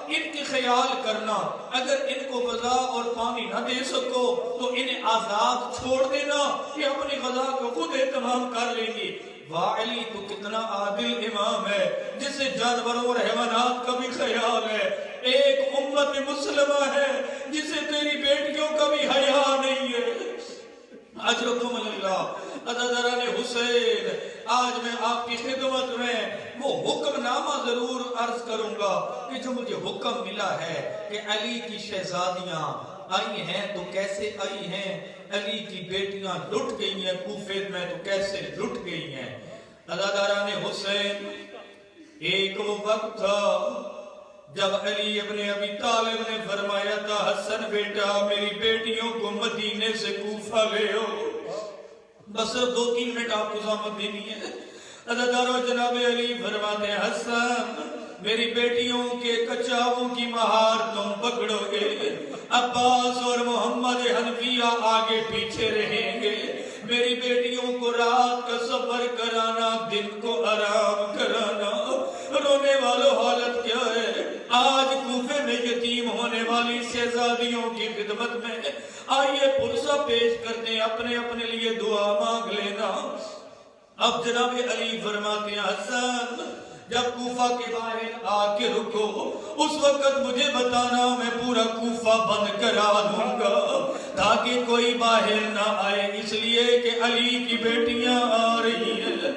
ان کی خیال کرنا، اگر ان کو غذا اور پانی نہ دے سکو تو انہیں آزاد چھوڑ دینا، یہ اپنی غذا کو خود اہتمام کر لیں گی۔ واہ علی تو کتنا عادل امام ہے جسے جانوروں اور حیوانات کا بھی خیال ہے، ایک امت مسلمہ ہے جسے تیری بیٹیوں کا بھی حیا نہیں ہے۔ اجرکم اللہ۔ عزاداران حسین آج میں آپ کی خدمت میں وہ حکم نامہ ضرور عرض کروں گا کہ جو مجھے حکم ملا ہے کہ علی کی شہزادیاں آئی ہیں تو کیسے آئی ہیں، علی کی بیٹیاں لٹ گئی ہیں کوفے میں تو کیسے لٹ گئی ہیں۔ عزاداران حسین ایک وہ وقت تھا جب علی ابن ابی طالب نے فرمایا تھا حسن بیٹا میری بیٹیوں کو مدینے سے کوفہ لے آؤ، بس 2-3 منٹ آپ کو زحمت دینی ہے۔ عزاداروں جناب علی فرماتے ہیں حسن میری بیٹیوں کے کچاووں کی مہار تم پکڑو گے، عباس اور محمد حنفیہ آگے پیچھے رہیں گے، میری بیٹیوں کو رات کا سفر کرانا، دن کو آرام کرانا۔ رونے والوں حالت کیا ہے؟ آج کوفے میں یتیم ہونے والی شہزادیوں کی خدمت میں آئیے پرسہ پیش کرتے ہیں، اپنے اپنے لیے دعا مانگ لینا۔ اب جناب علی فرماتے ہیں حسن جب کوفہ کے باہر آ کے رکو اس وقت مجھے بتانا، میں پورا کوفہ بند کرا دوں گا تاکہ کوئی باہر نہ آئے، اس لیے کہ علی کی بیٹیاں آ رہی ہیں۔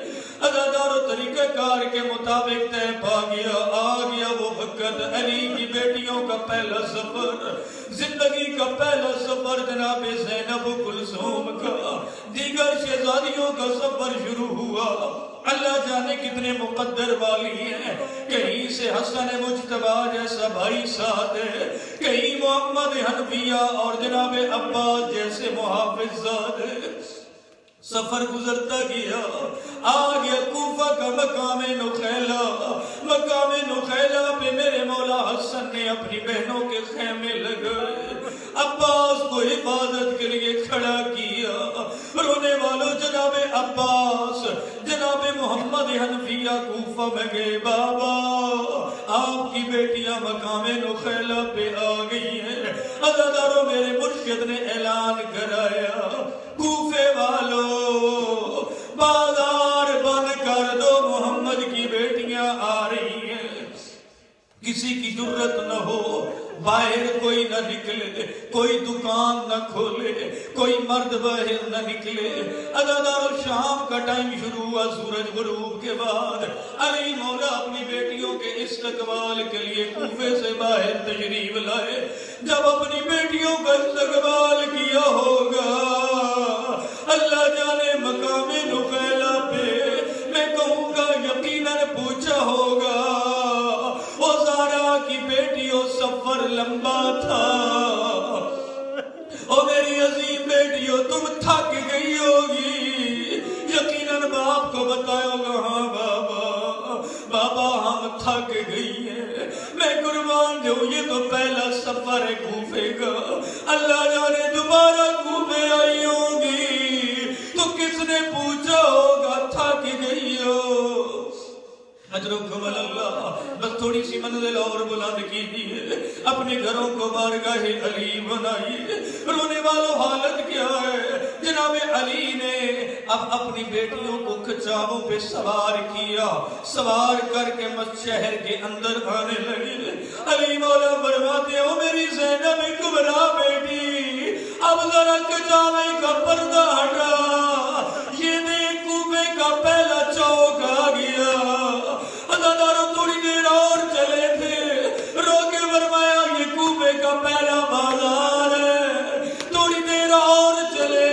ادادار و طریقہ کار کے مطابق طے پا گیا، آ گیا وہ وقت۔ علی کی بیٹیوں کا پہلا سفر، زندگی کا پہلا سفر جناب زینب کلثوم کا، دیگر شہزادیوں کا سفر شروع ہوا۔ اللہ جانے کتنے مقدر والی ہیں، کہیں سے حسن مجتبیٰ جیسا بھائی ساتھ ہے، کہیں محمد حنفیہ اور جناب عباس جیسے محافظ زاد ہے۔ سفر گزرتا گیا، آ گیا کوفہ کا مقام نخیلہ۔ مقام نخیلہ پہ میرے مولا حسن نے اپنی بہنوں کے خیمے لگائے، عباس کو حفاظت کے لیے کھڑا کیا۔ رونے والوں جناب عباس، جناب محمد حنفیہ کوفہ میں گئے، بابا آپ کی بیٹیاں مقام نخیلہ پہ آ گئی ہیں۔ عزاداروں میرے مرشد نے اعلان کرایا، کوفے والوں بازار بند کر دو، محمد کی بیٹیاں آ رہی ہیں۔ کسی کی جرت نہ ہو باہر کوئی نہ نکلے، کوئی دکان نہ کھولے، کوئی مرد باہر نہ نکلے۔ عزاداروں شام کا ٹائم شروع ہوا، سورج غروب کے بعد علی مولا اپنی بیٹیوں کے استقبال کے لیے کوفے سے باہر تشریف لائے۔ جب اپنی بیٹیوں کا استقبال کیا ہوگا، اللہ جانے مقام نخیلہ پہ میں کہوں گا یقیناً پوچھا ہوگا، وہ زارا کی بیٹیوں سفر لمبا تھا، او میری عظیم بیٹیوں تم تھک گئی ہوگی۔ یقیناً باپ کو بتایا ہوگا، ہاں بابا ہم تھک گئی ہیں۔ میں قربان جاؤں، یہ تو پہلا سفر ہے کوفے کا، اللہ جانے دوبارہ کوفے آئی ہوں گی تو کس نے پوچھا ہوگا تھک گئی ہو۔ اجرکم اللہ، بس تھوڑی سی منزل اور بلند کیجیے، اپنے گھروں کو بارگاہ علی بنائیے۔ رونے والوں حالت کیا ہے؟ جناب علی نے اب اپنی بیٹیوں کو کچاووں پہ سوار کیا، سوار کر کے شہر کے اندر آنے لگے۔ علی مولا فرماتے ہو میری زینب کبریٰ بیٹی، اب ذرا کچاوے کا پردہ ہٹا، یہ دیکھ کوفے کا پہلا چوک آ گیا۔ عزاداروں تھوڑی دیر اور چلے تھے، روکے فرمایا یہ کوفے کا پہلا بازار ہے، تھوڑی دیر اور چلے،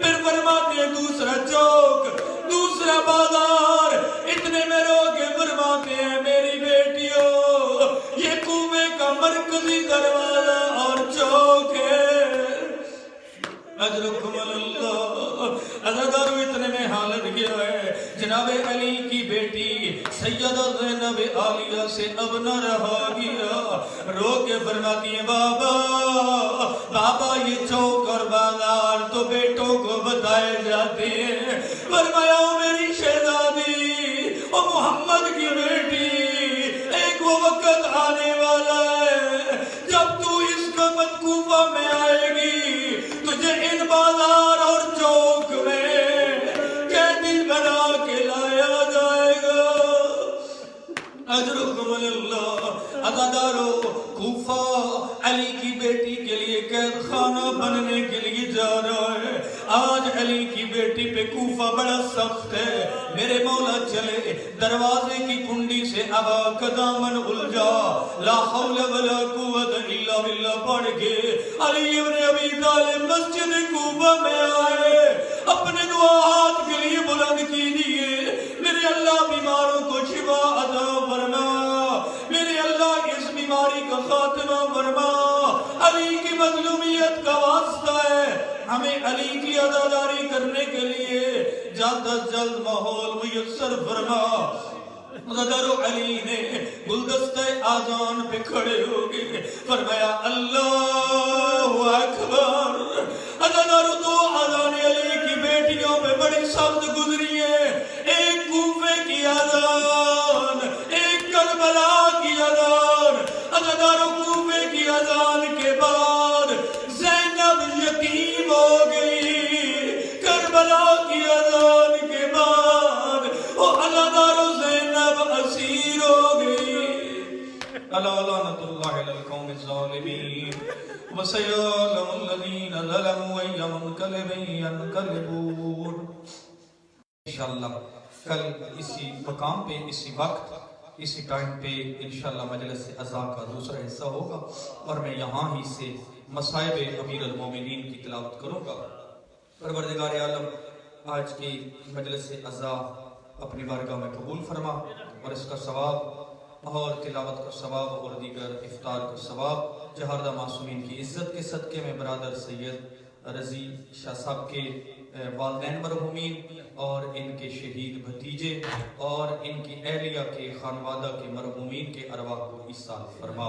پھر فرماتے دوسرا چوک، دوسرا بازار، اتنے میں روکے فرماتے ہیں میری بیٹیوں یہ کوفے کا مرکزی دروازہ اور چوک ہے۔ اجرکم اللہ، عزاداروں اتنے میں حالت کیا ہے؟ جناب علی کی بیٹی سیدہ زینب عالیہ سے اب نہ رہا گیا، رو کے فرماتی ہیں بابا یہ چوک اور بازار تو بیٹوں کو بتائے جاتے ہیں۔ فرمایا میری شہزادی، او محمد کی بیٹی، ایک وہ وقت آنے والا ہے جب تو اس وقت کوفہ میں آئے گی، تجھے ان بازار اور چوک میں قیدی بنا کے لایا جائے گا۔ اجرکم اللہ، عزاداروں کوفہ علی کی بیٹی کے لیے قید خانہ بننے کے لیے جا رہا ہے۔ آج علی کی بیٹی پہ کوفہ بڑا سخت ہے۔ میرے مولا چلے، دروازے کی کنڈی سے ابا کا دامن الجا، لا حول ولا قوت الا باللہ پڑھ کے علی ابن ابی طالب مسجد کوفہ میں آئے۔ اپنے دعا ہاتھ کے لیے بلند کیجیے، میرے اللہ بیماروں کو شفا عطا فرما، میرے اللہ اس بیماری کا خاتمہ فرما۔ علی کی مظلومیت کا واسطہ ہے، ہمیں علی کی عزاداری کرنے کے لیے جلد از جلد ماحول میسر فرما۔ عزادارو علی نے گلدستہ آذان پہ کھڑے ہو گئے، فرمایا اللہ اکبر۔ عزادارو تو آذان علی کی بیٹیوں پہ بڑی سخت گزری ہے. ایک کوفے کی اذان، ایک کربلا کی اذان. عزاداروں کوفے کی اذان کے بعد زینب یتیم ہو گئی. کربلا کی اذان کے بعد وہ عزاداروں زینب اسیر ہو گئی. الا لعنت اللہ علی القوم الظالمین وسيعلم الذين ظلموا أي منقلب ينقلبون. انشاءاللہ کل اسی مقام پہ، اسی وقت، اسی ٹائم پہ انشاءاللہ مجلس عزا کا دوسرا حصہ ہوگا اور میں یہاں ہی سے مصائب امیر المومنین کی تلاوت کروں گا. پروردگار عالم آج کی مجلس عزا اپنی بارگاہ میں قبول فرما اور اس کا ثواب اور تلاوت کا ثواب اور دیگر افطار کا ثواب جہاردہ معصومین کی عزت کے صدقے میں برادر سید رضی شاہ صاحب کے والدین مرحومین اور ان کے شہید بھتیجے اور ان کی اہلیہ کے خانوادہ کے مرحومین کے ارواح کو ایصال فرما.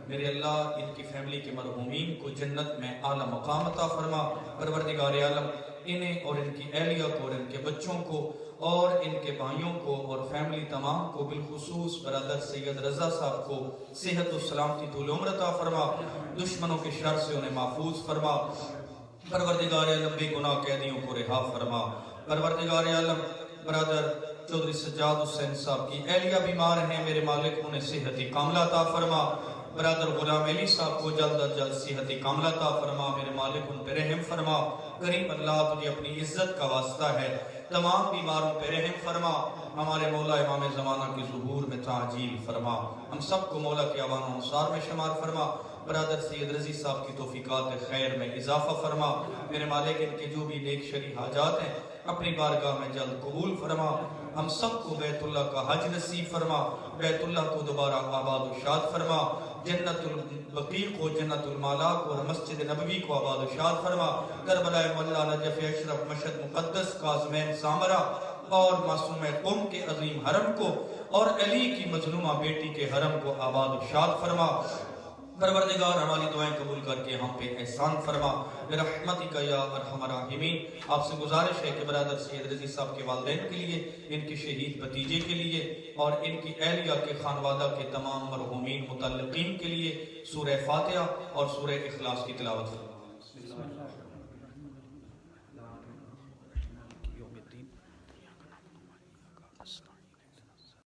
میرے اللہ ان کی فیملی کے مرحومین کو جنت میں اعلیٰ مقام عطا فرما. پروردگار عالم انہیں اور ان کی اہلیہ کو اور ان کے بچوں کو اور ان کے بھائیوں کو اور فیملی تمام کو، بالخصوص برادر سید رضا صاحب کو صحت و سلامتی طول عمر عطا فرما. دشمنوں کے شر سے انہیں محفوظ فرما. پروردگار عالم بے گناہ قیدیوں کو رہا فرما. پروردگار عالم برادر چودھری سجاد حسین صاحب کی اہلیہ بیمار ہیں، میرے مالک انہیں صحت کاملہ عطا فرما. برادر غلام علی صاحب کو جلد از جلد صحت کاملہ عطا فرما. میرے مالک ان پہ رحم فرما. کریم اللہ تجھے اپنی عزت کا واسطہ ہے، تمام بیماروں پہ رحم فرما. ہمارے مولا امام زمانہ کے ظہور میں تعجیل فرما. ہم سب کو مولا کے اوان و انصار میں شمار فرما. برادر سید رضی صاحب کی توفیقات خیر میں اضافہ فرما. میرے مالک ان کے جو بھی نیک شرعی حاجات ہیں اپنی بارگاہ میں جلد قبول فرما. ہم سب کو بیت اللہ کا حج نصیب فرما. بیت اللہ کو دوبارہ آباد و شاد فرما. جنت البقیع کو، جنت المالا کو اور مسجد نبوی کو آباد و شاد فرما. کربلا مولا، نجف اشرف، مشہد مقدس، کاظمین سامرہ اور معصوم قم کے عظیم حرم کو اور علی کی مظلومہ بیٹی کے حرم کو آباد و شاد فرما. پروردگار ہماری دعائیں قبول کر کے ہم پہ احسان فرما برحمتک یا ارحم الراحمین. آپ سے گزارش ہے کہ برادر سید رضی صاحب کے والدین کے لیے، ان کے شہید بھتیجے کے لیے اور ان کی اہلیہ کے خانوادہ کے تمام مرحومین متعلقین کے لیے سورہ فاتحہ اور سورہ اخلاص کی تلاوت فرما.